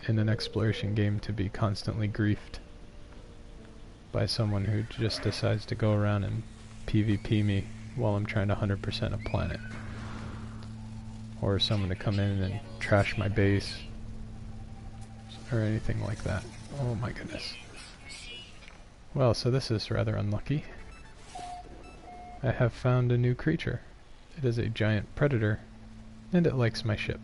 in an exploration game to be constantly griefed by someone who just decides to go around and PvP me while I'm trying to 100% a planet. Or someone to come in and trash my base, or anything like that. Oh my goodness. Well, so this is rather unlucky. I have found a new creature. It is a giant predator, and it likes my ship.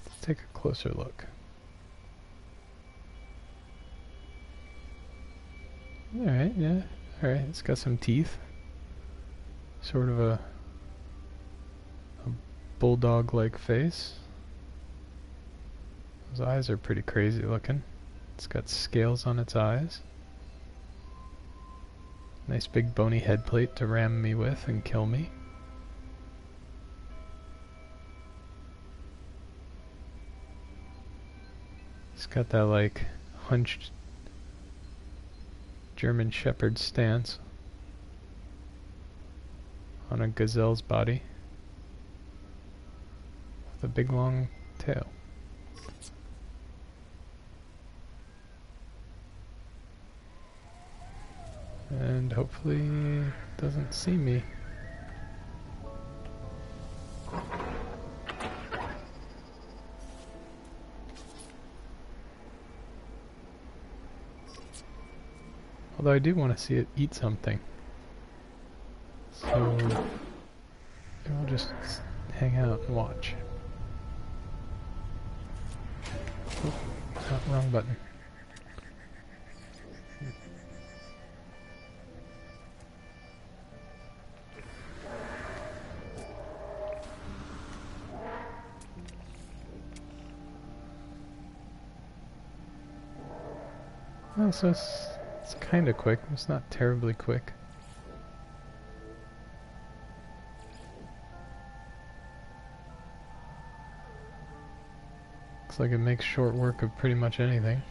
Let's take a closer look. Alright, yeah. Alright, it's got some teeth. Sort of a bulldog-like face. Those eyes are pretty crazy looking. It's got scales on its eyes. Nice big bony head plate to ram me with and kill me. It's got that like hunched German Shepherd stance on a gazelle's body with a big long tail. And hopefully it doesn't see me. Although I do want to see it eat something. So I'll just hang out and watch. Oh, wrong button. Oh, so it's kind of quick. It's not terribly quick. Looks like it makes short work of pretty much anything.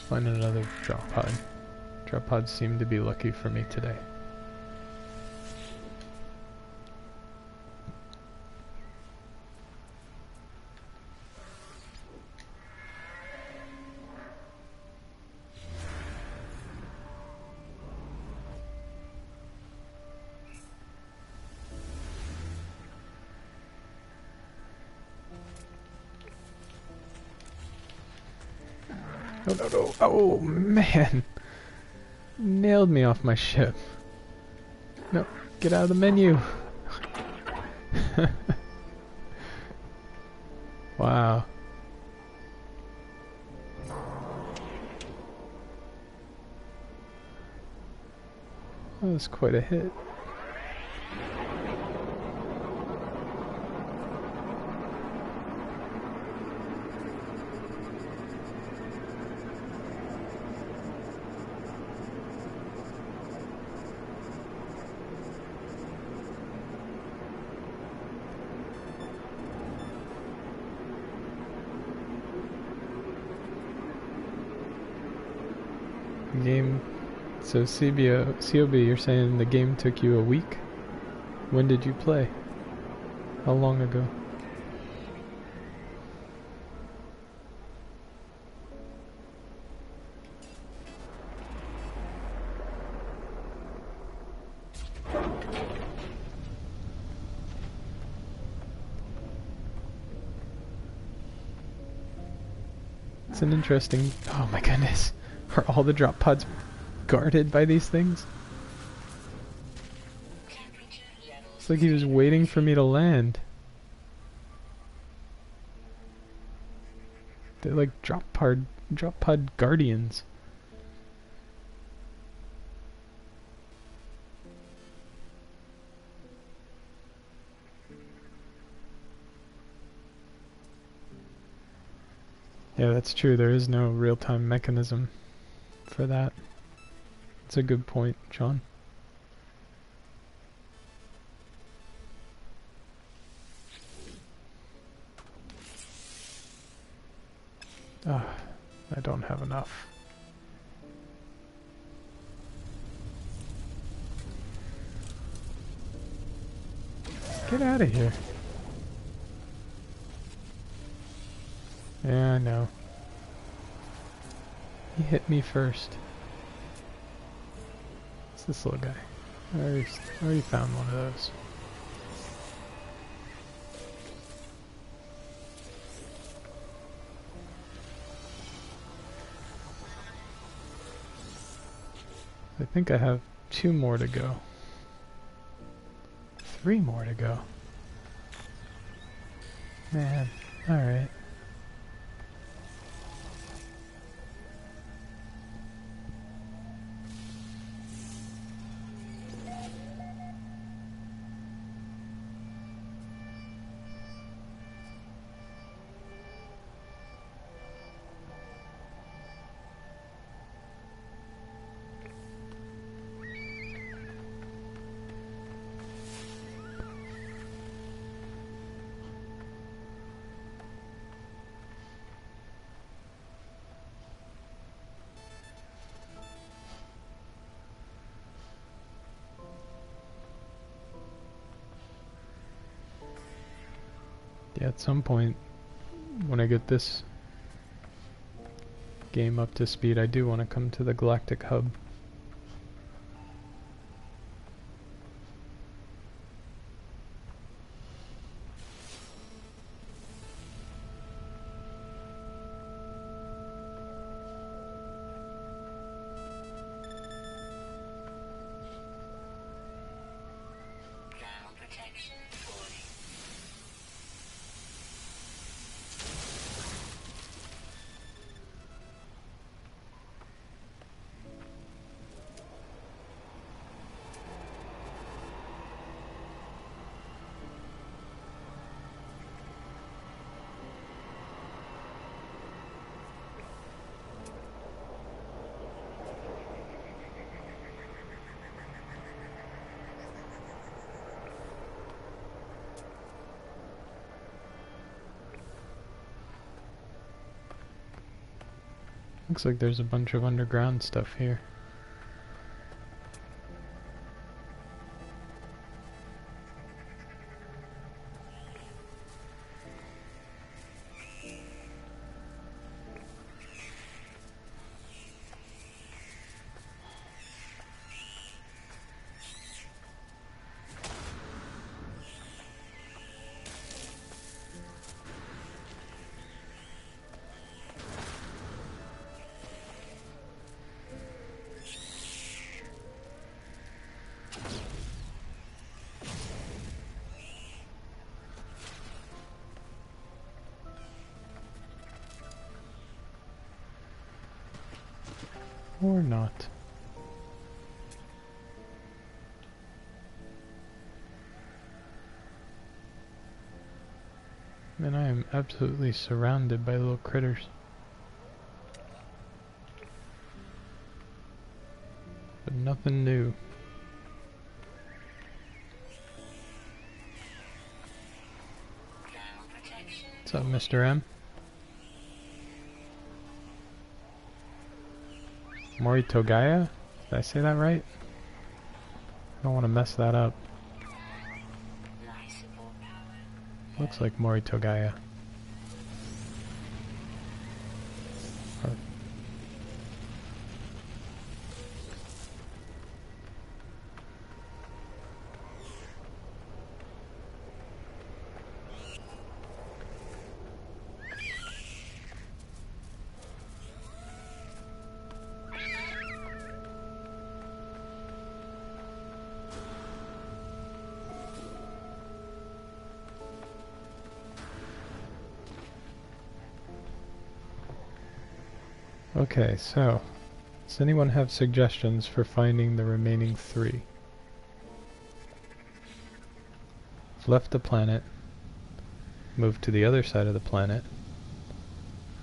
Find another drop pod. Drop pods seem to be lucky for me today. Oh no no! Oh man! Nailed me off my ship. No, get out of the menu! Wow. That was quite a hit. Game. So COB, you're saying the game took you a week? When did you play? How long ago? It's an interesting... Oh my goodness. Are all the drop pods guarded by these things? It's like he was waiting for me to land. They're like drop pod guardians. Yeah, that's true. There is no real-time mechanism for that. That's a good point, John. Ah, I don't have enough. Get out of here. Yeah, I know. He hit me first. What's this little guy? I already found one of those. I think I have 2 more to go. 3 more to go. Man, alright. Yeah, at some point, when I get this game up to speed, I do want to come to the Galactic Hub. Thermal protection falling. Looks like there's a bunch of underground stuff here. Or not. Man, I am absolutely surrounded by little critters. But nothing new. Thermal protection. What's up, Mr. M? Mouritogaia? Did I say that right? I don't want to mess that up. Life support power. Looks like Mouritogaia. Or Okay, so, does anyone have suggestions for finding the remaining 3? I've left the planet, moved to the other side of the planet,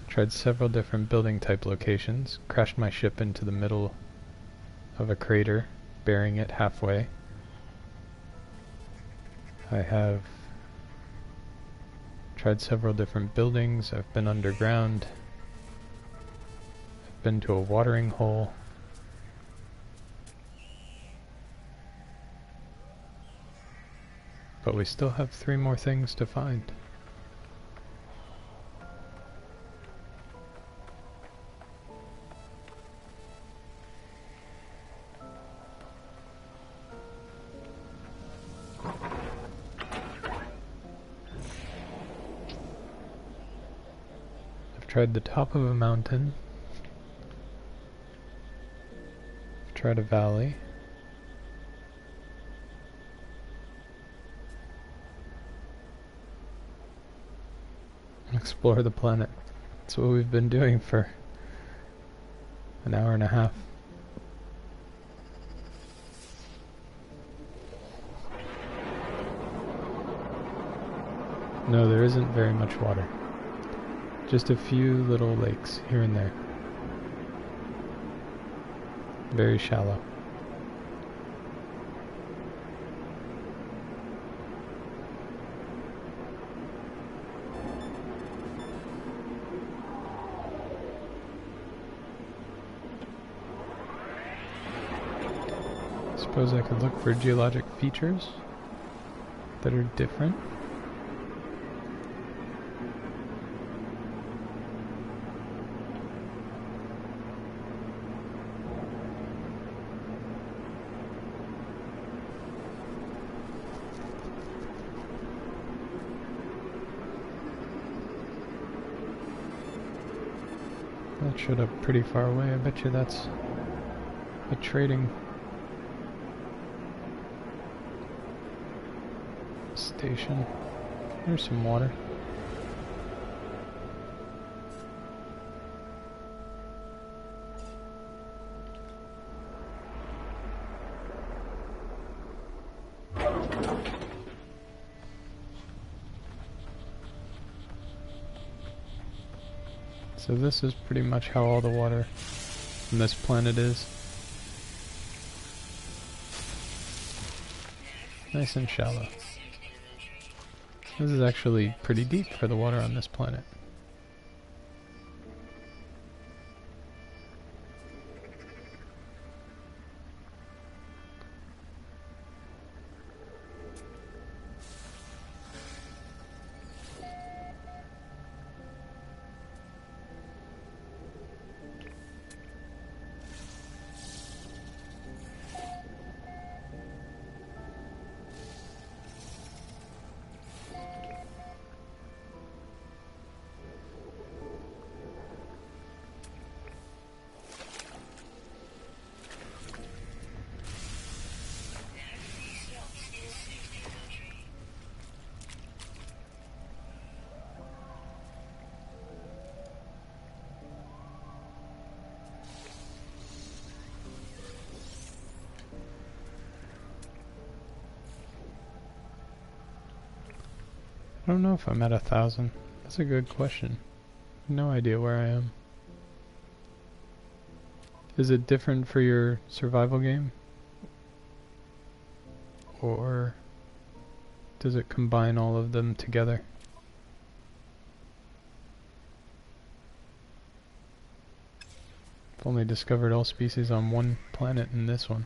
tried several different building type locations, crashed my ship into the middle of a crater, burying it halfway. I have tried several different buildings, I've been underground, I've been to a watering hole. But we still have 3 more things to find. I've tried the top of a mountain. I've tried a valley. Explore the planet. That's what we've been doing for an hour and a half. No, there isn't very much water. Just a few little lakes here and there. Very shallow. Suppose I could look for geologic features that are different. That showed up pretty far away. I bet you that's a trading station. There's some water. So this is pretty much how all the water on this planet is. Nice and shallow. This is actually pretty deep for the water on this planet. I don't know if I'm at 1,000. That's a good question. No idea where I am. Is it different for your survival game? Or does it combine all of them together? I've only discovered all species on one planet in this one.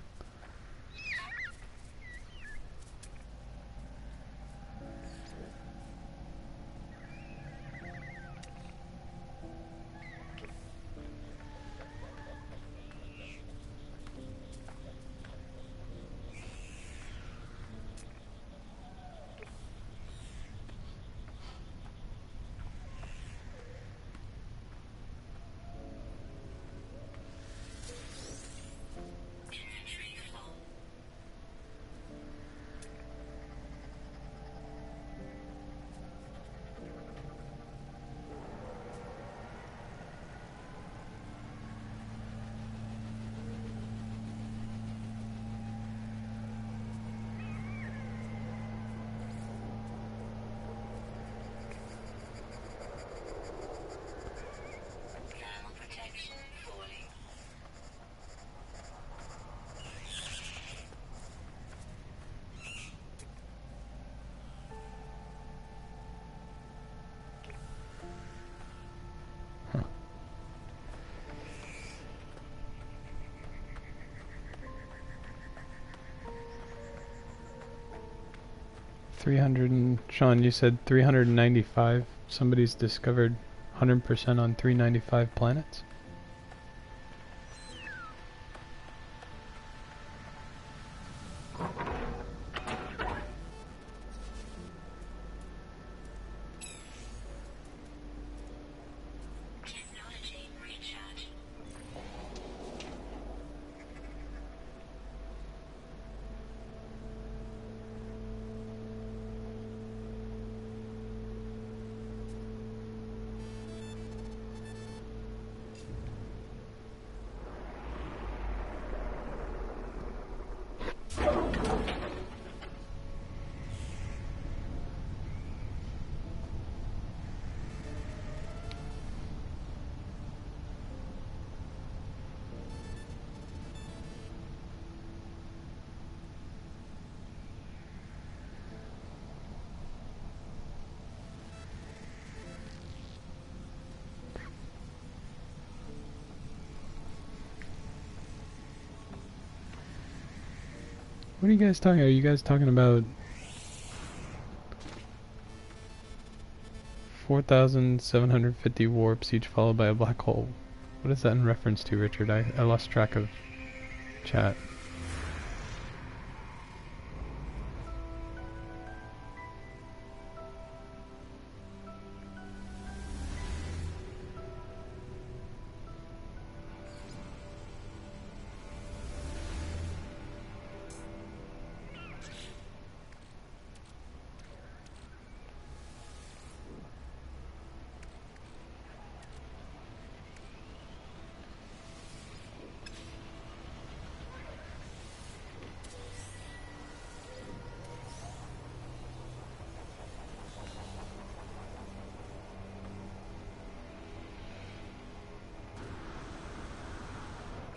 300 and... Sean, you said 395. Somebody's discovered 100% on 395 planets? Technology recharge. What are you guys talking? Are you guys talking about 4,750 warps, each followed by a black hole? What is that in reference to, Richard? I lost track of chat.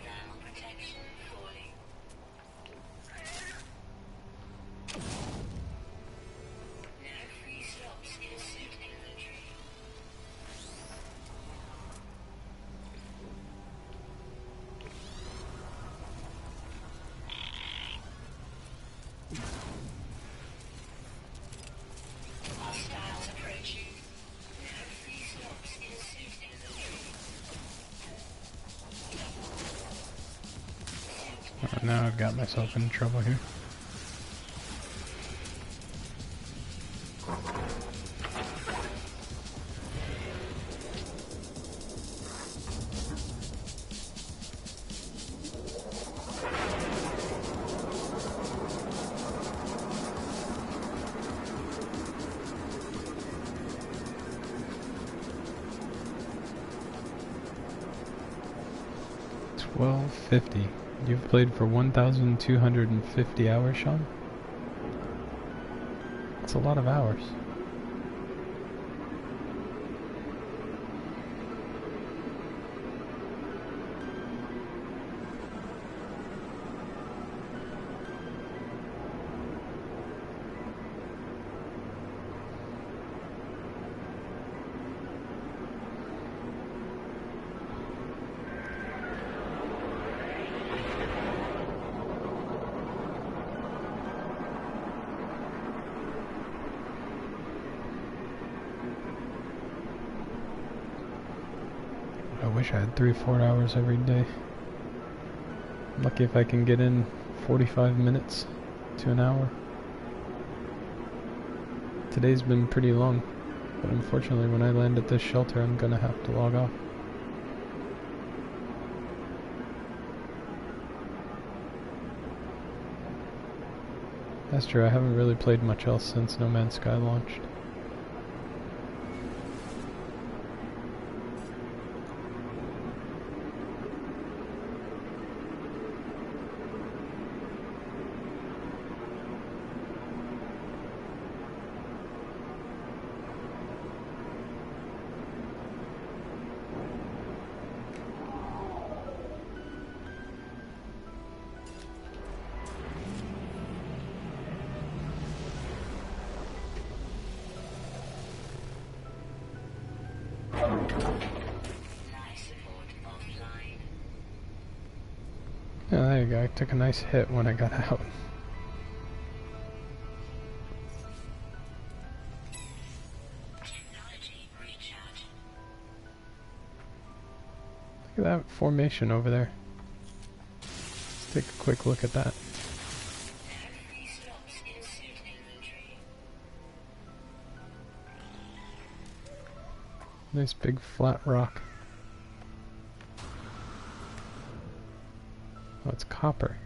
Thermal protection falling. No free slots in suit inventory. Hostiles approaching. No free slots in suit inventory. Now I've got myself in trouble here. $12.50. You've played for 1,250 hours, Sean? That's a lot of hours. I wish I had 3 or 4 hours every day. I'm lucky if I can get in 45 minutes to an hour. Today's been pretty long, but unfortunately when I land at this shelter I'm gonna have to log off. That's true, I haven't really played much else since No Man's Sky launched. Yeah, there you go. I took a nice hit when I got out. Look at that formation over there. Let's take a quick look at that. Every stops in suit inventory. Nice big flat rock. Oh, it's copper.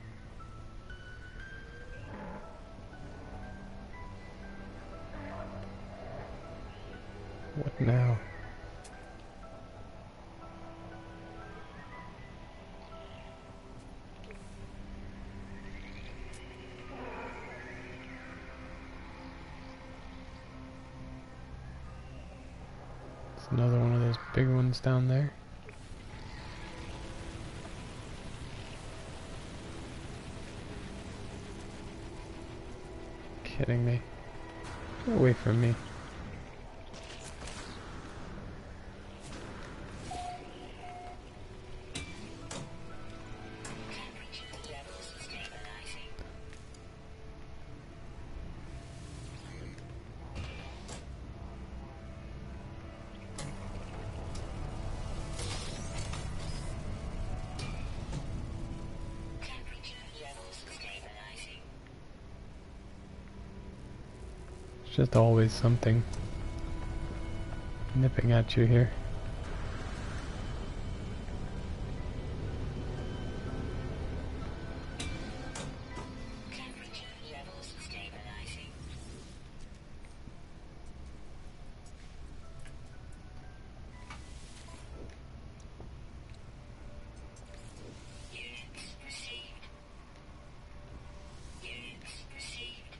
What now? It's another one of those big ones down there. Kidding me? Get away from me. Temperature levels stabilizing. Temperature levels stabilizing. It's just always something nipping at you here. Temperature levels stabilizing. Units received. Units received.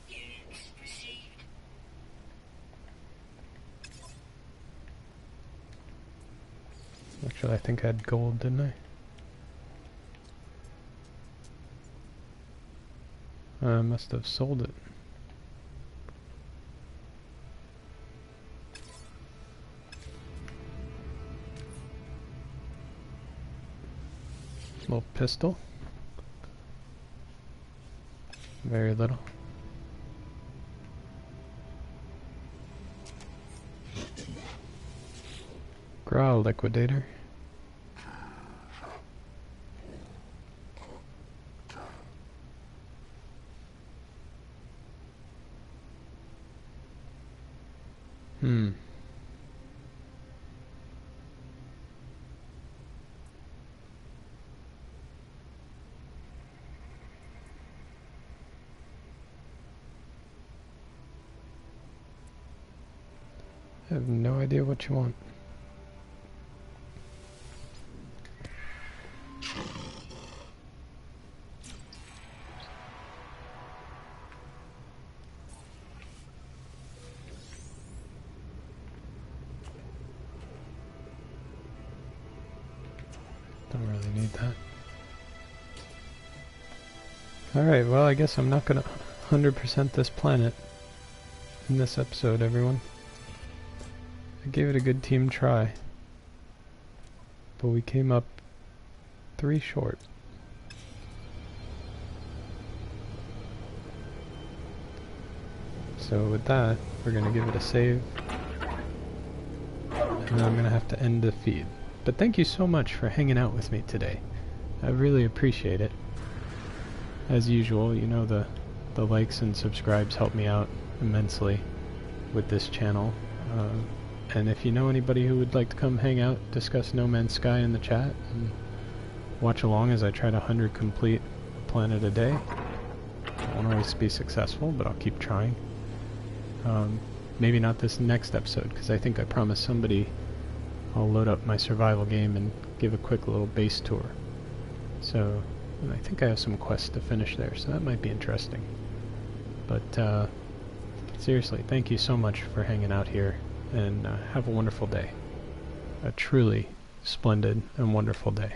Units received. Actually, I think I had gold, didn't I? I must have sold it. Little pistol. Very little. Growl liquidator. I have no idea what you want. Don't really need that. Alright, well, I guess I'm not gonna 100% this planet in this episode, everyone. I gave it a good team try, but we came up 3 short. So with that, we're gonna give it a save, and then I'm gonna have to end the feed. But thank you so much for hanging out with me today. I really appreciate it. As usual, you know the likes and subscribes help me out immensely with this channel. And if you know anybody who would like to come hang out, discuss No Man's Sky in the chat, and watch along as I try to 100 complete a planet a day. I won't always be successful, but I'll keep trying. Maybe not this next episode, because I think I promised somebody I'll load up my survival game and give a quick little base tour. So, and I think I have some quests to finish there, so that might be interesting. But, seriously, thank you so much for hanging out here, and have a wonderful day. A truly splendid and wonderful day.